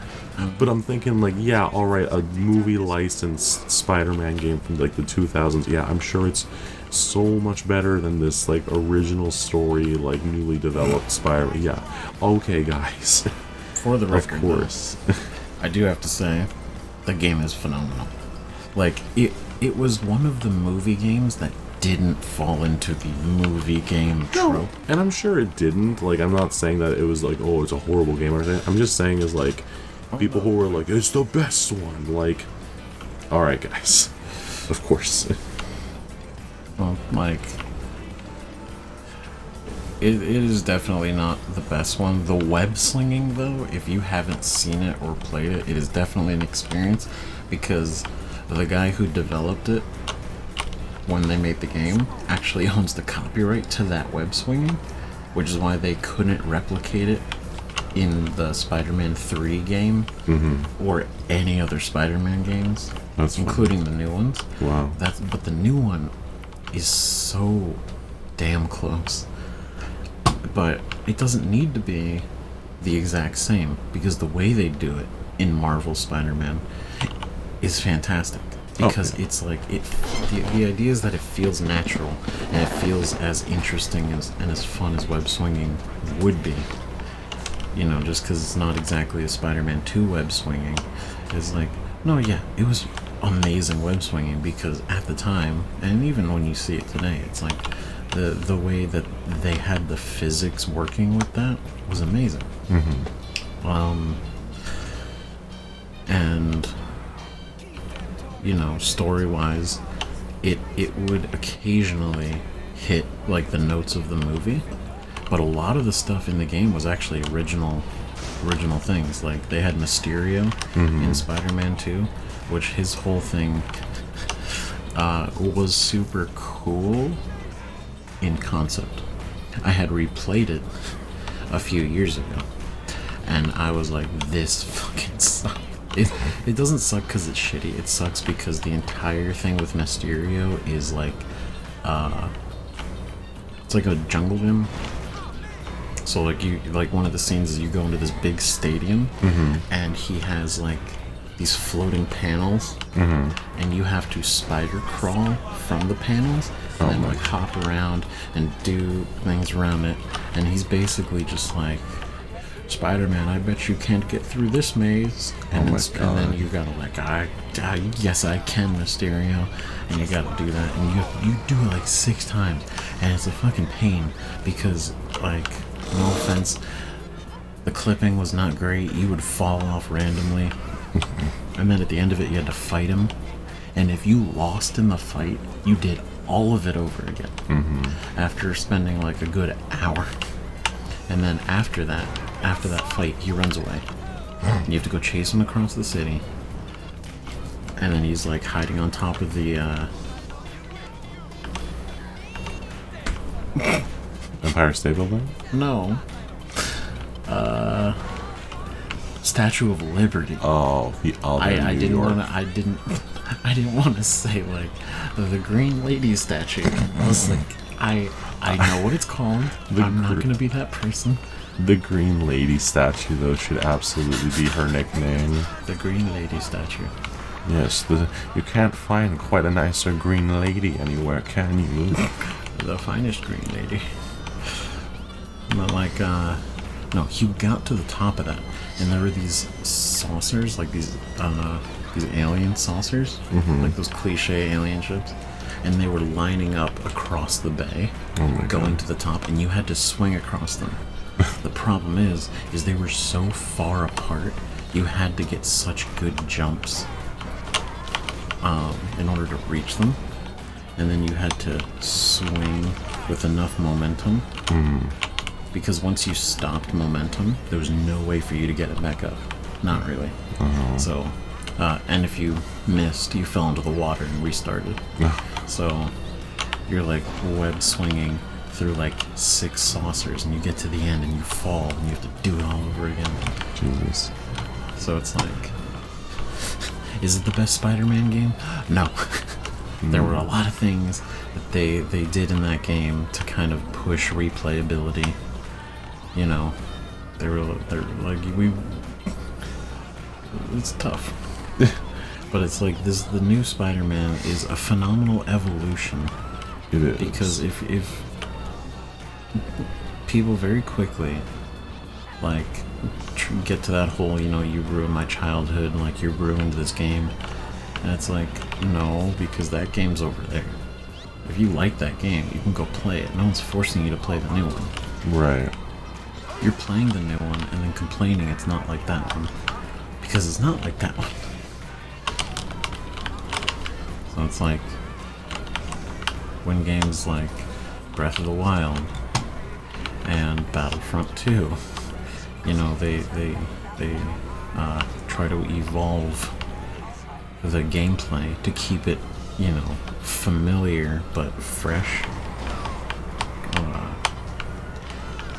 But I'm thinking, like, yeah, alright, a movie-licensed Spider-Man game from, like, the 2000s. Yeah, I'm sure it's so much better than this, like, original story, like, newly developed Spider-Man. Yeah, okay, guys. For the record, of course. I do have to say, the game is phenomenal. Like, it was one of the movie games that didn't fall into the movie game trope. No, and I'm sure it didn't. Like, I'm not saying that it was like, oh, it's a horrible game or anything. I'm just saying is like, people who were like, it's the best one. Like, alright, guys. Of course. Well, like, it is definitely not the best one. The web slinging, though, if you haven't seen it or played it, it is definitely an experience, because the guy who developed it, when they made the game, actually owns the copyright to that web swinging, which is why they couldn't replicate it in the Spider-Man 3 game or any other Spider-Man games, including the new ones. Wow. But the new one is so damn close. But it doesn't need to be the exact same, because the way they do it in Marvel Spider-Man is fantastic. Because it's like, the idea is that it feels natural, and it feels as interesting and as fun as web swinging would be. you know, just because it's not exactly a Spider-Man 2 web swinging, is like, no, yeah, it was amazing web swinging because at the time, and even when you see it today, it's like the way that they had the physics working with that was amazing. And you know, story-wise, it would occasionally hit like the notes of the movie, but a lot of the stuff in the game was actually original things. Like they had Mysterio in Spider-Man 2, which his whole thing was super cool in concept. I had replayed it a few years ago, and I was like, this fucking sucks. It doesn't suck because it's shitty. It sucks because the entire thing with Mysterio is like, it's like a jungle gym. So like one of the scenes is you go into this big stadium, and he has like these floating panels, and you have to spider crawl from the panels and then like hop around and do things around it. And he's basically just like, Spider-Man, I bet you can't get through this maze. And, and then you gotta like, yes I can, Mysterio. And you gotta do that, and you do it like 6 times, and it's a fucking pain because, like, no offense, the clipping was not great. You would fall off randomly, and then at the end of it you had to fight him, and if you lost in the fight, you did all of it over again after spending like a good hour. And then after that fight, he runs away. You have to go chase him across the city. And then he's like hiding on top of the Empire State Building? No. Statue of Liberty. Oh, the other I New didn't York. wanna I didn't wanna say like the Green Lady statue. I was like, I know what it's called. I'm not gonna be that person. The Green Lady statue, though, should absolutely be her nickname. The Green Lady statue. Yes, you can't find quite a nicer Green Lady anywhere, can you? The finest Green Lady. But like, no, you got to the top of that, and there were these saucers, like these alien saucers, like those cliche alien ships, and they were lining up across the bay, going to the top, and you had to swing across them. The problem is they were so far apart, you had to get such good jumps in order to reach them, and then you had to swing with enough momentum, because once you stopped momentum, there was no way for you to get it back up. Not really. So, and if you missed, you fell into the water and restarted. So you're like web swinging through like 6 saucers, and you get to the end and you fall and you have to do it all over again. Jesus. So it's like, is it the best Spider-Man game? No. There were a lot of things that they did in that game to kind of push replayability. You know, they're like, it's tough. But it's like the new Spider-Man is a phenomenal evolution. It is. Because if people very quickly like get to that whole, you know, you ruined my childhood, like you ruined this game, and it's like, no, because that game's over there. If you like that game, you can go play it. No one's forcing you to play the new one. Right. You're playing the new one and then complaining it's not like that one, because it's not like that one. So it's like when games like Breath of the Wild and Battlefront 2, you know, they try to evolve the gameplay to keep it, you know, familiar but fresh.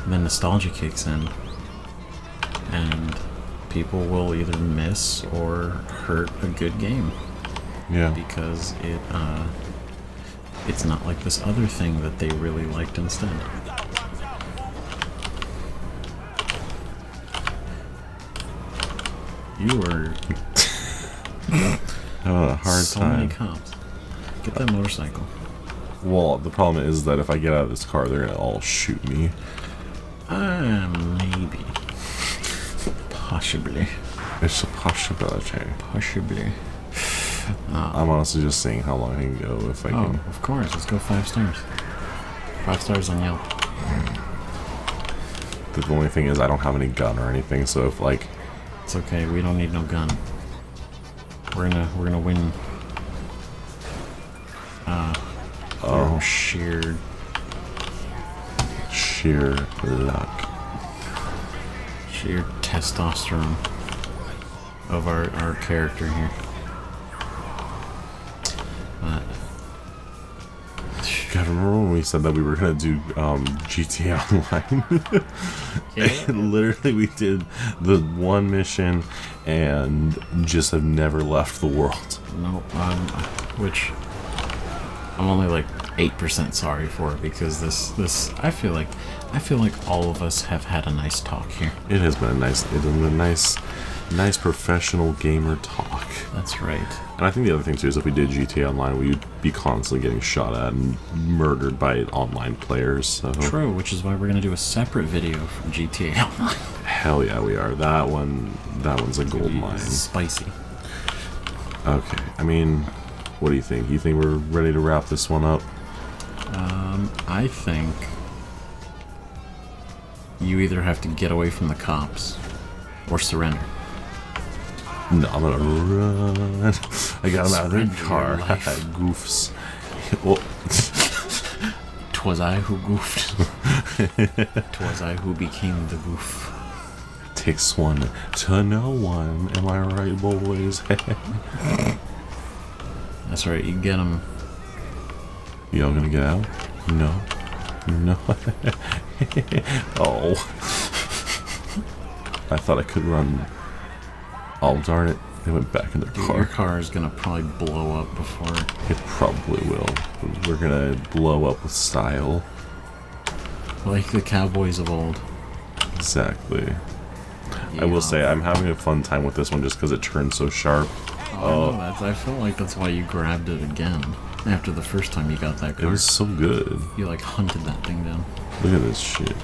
Then nostalgia kicks in, and people will either miss or hurt a good game. Yeah. Because it's not like this other thing that they really liked instead. You are a hard so time. many cops. Get that motorcycle. Well, the problem is that if I get out of this car, they're gonna all shoot me. Maybe. Possibly. It's a possibility. Possibly. I'm honestly just seeing how long I can go if I Oh, can. of course. Let's go 5 stars. 5 stars on Yelp. The only thing is I don't have any gun or anything, so if like It's okay. We don't need no gun. We're gonna win. Sheer luck. sheer testosterone of our character here. But God, remember when we said that we were gonna do GTA Online? And literally we did the one mission and just have never left the world. no, which I'm only like 8% sorry for, because this I feel like all of us have had a nice talk here. It has been a nice professional gamer talk. That's right. And I think the other thing too is if we did GTA Online, we would be constantly getting shot at and murdered by online players. So. True, which is why we're gonna do a separate video from GTA Online. Hell yeah, we are. That one's a gold mine. Spicy. Okay, I mean, what do you think? You think we're ready to wrap this one up? I think you either have to get away from the cops or surrender. No, I'm gonna run. I got him out of Surrender the car. your life. Goofs. Well, 'Twas I who goofed. 'Twas I who became the goof. takes one to know one. Am I right, boys? That's right, you get him. Y'all gonna get out? No. Oh. I thought I could run. Oh, darn it. They went back in their Dude, car. your car is gonna probably blow up before. It probably will. We're gonna blow up with style. Like the cowboys of old. Exactly. I will say, I'm having a fun time with this one just because it turns so sharp. Oh, I feel like that's why you grabbed it again. After the first time you got that It car. was so good. You like hunted that thing down. Look at this shit.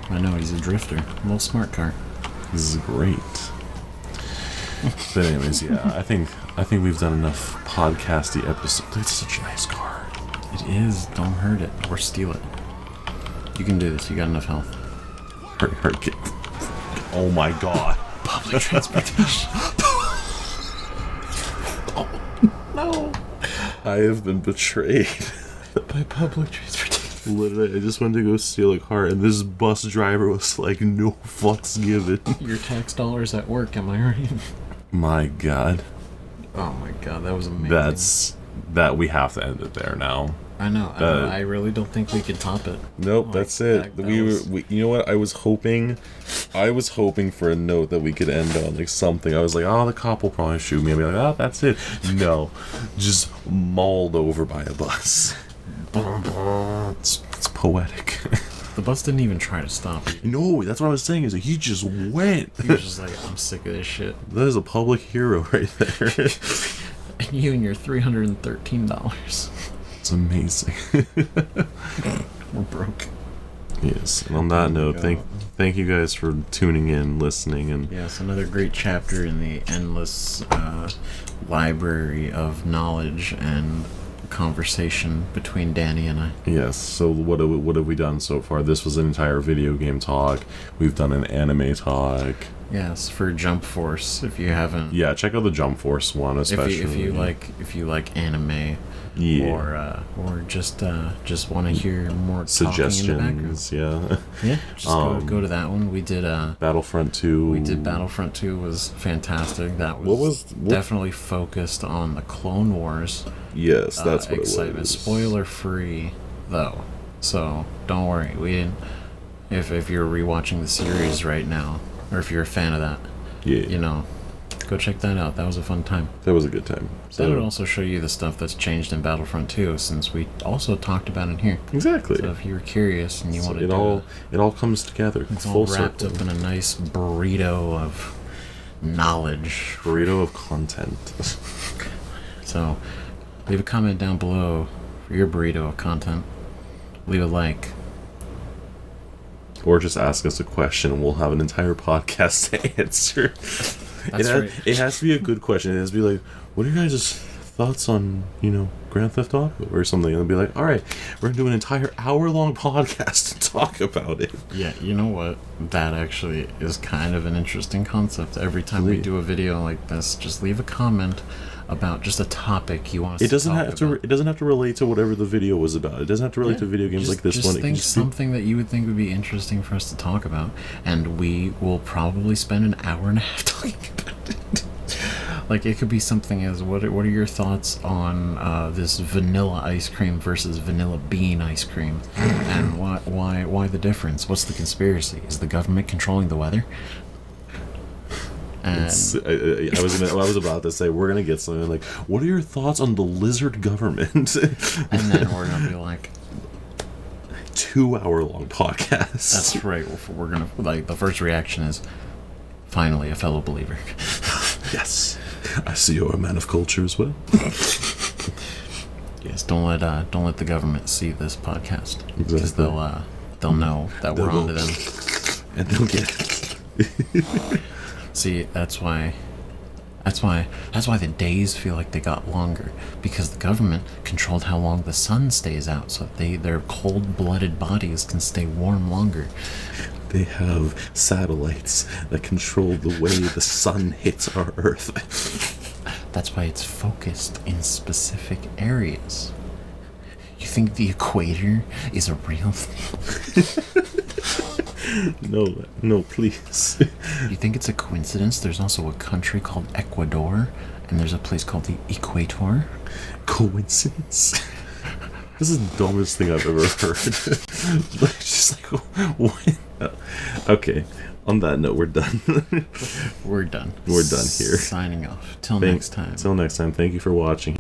I know, he's a drifter. A little smart car. This is great. But anyways, yeah, I think we've done enough podcasty episodes. It's such a nice car. It is. Don't hurt it or steal it. You can do this. You got enough health. Hurry, get. Oh my god. Public transportation. No. I have been betrayed. By public transportation. Literally, I just went to go steal a car, and this bus driver was like, no fucks given. Your tax dollars at work, am I right? My god. Oh my god, that was amazing. That we have to end it there now. I know. I really don't think we could top it. Nope, Like, that's it. that We was- you know what? I was hoping for a note that we could end on, like something. I was like, oh, the cop will probably shoot me. I'll be like, oh, that's it. No, just mauled over by a bus. It's poetic. The bus didn't even try to stop you. No, that's what I was saying. Is like, he just went. He was just like, I'm sick of this shit. That is a public hero right there. And you and your $313. It's amazing. We're broke. Yes. And on that note, God. thank you guys for tuning in, listening, and Yes, another great chapter in the endless library of knowledge and conversation between Danny and I. yes. So what have we done so far? This was an entire video game talk. We've done an anime talk. Yes, for Jump Force, if you haven't. Yeah, check out the Jump Force one, especially If you like anime, yeah, or just want to hear more talking in the background. suggestions. Yeah, Yeah, just go to that one. We did Battlefront 2. we did Battlefront 2 was fantastic. That was, What- definitely focused on the Clone Wars. Yes, that's what excitement. it was. Spoiler free though, so don't worry. We didn't. If you're rewatching the series right now, or if you're a fan of that, Yeah, you know, go check that out. That was a fun time. that was a good time. That would also show you the stuff that's changed in Battlefront 2, since we also talked about it here. exactly. So if you were curious and you So wanted it all comes together. it's full all wrapped circle. up in a nice burrito of knowledge. Burrito of content. So leave a comment down below for your burrito of content. Leave a like. Or just ask us a question and we'll have an entire podcast to answer. It has to be a good question. It has to be like, what are your guys' thoughts on, Grand Theft Auto or something? And they'll be like, all right, we're going to do an entire hour-long podcast to talk about it. Yeah, you know what? That actually is kind of an interesting concept. Every time we do a video like this, just leave a comment about just a topic you want us to talk about. It doesn't have to relate to whatever the video was about. It doesn't have to relate to video games like this one. Just think something that you would think would be interesting for us to talk about, and we will probably spend an hour and a half talking about it. Like, it could be something as, what are your thoughts on this vanilla ice cream versus vanilla bean ice cream, and why the difference? What's the conspiracy? Is the government controlling the weather? I was about to say, we're gonna get something like, what are your thoughts on the lizard government? And then we're gonna be like, 2-hour-long podcast. That's right. We're gonna, like, the first reaction is, finally a fellow believer. Yes, I see you're a man of culture as well. Yes, don't let the government see this podcast, because they'll know that we're onto them, and they'll get it. See, that's why the days feel like they got longer, because the government controlled how long the sun stays out, so their cold-blooded bodies can stay warm longer. They have satellites that control the way the sun hits our Earth. That's why it's focused in specific areas. You think the equator is a real thing? No, please. You think it's a coincidence there's also a country called Ecuador, and there's a place called the Equator? Coincidence? This is the dumbest thing I've ever heard. Like, just like, what? Okay, on that note, we're done. We're done. We're done here. Signing off. Till next time. Till next time, thank you for watching.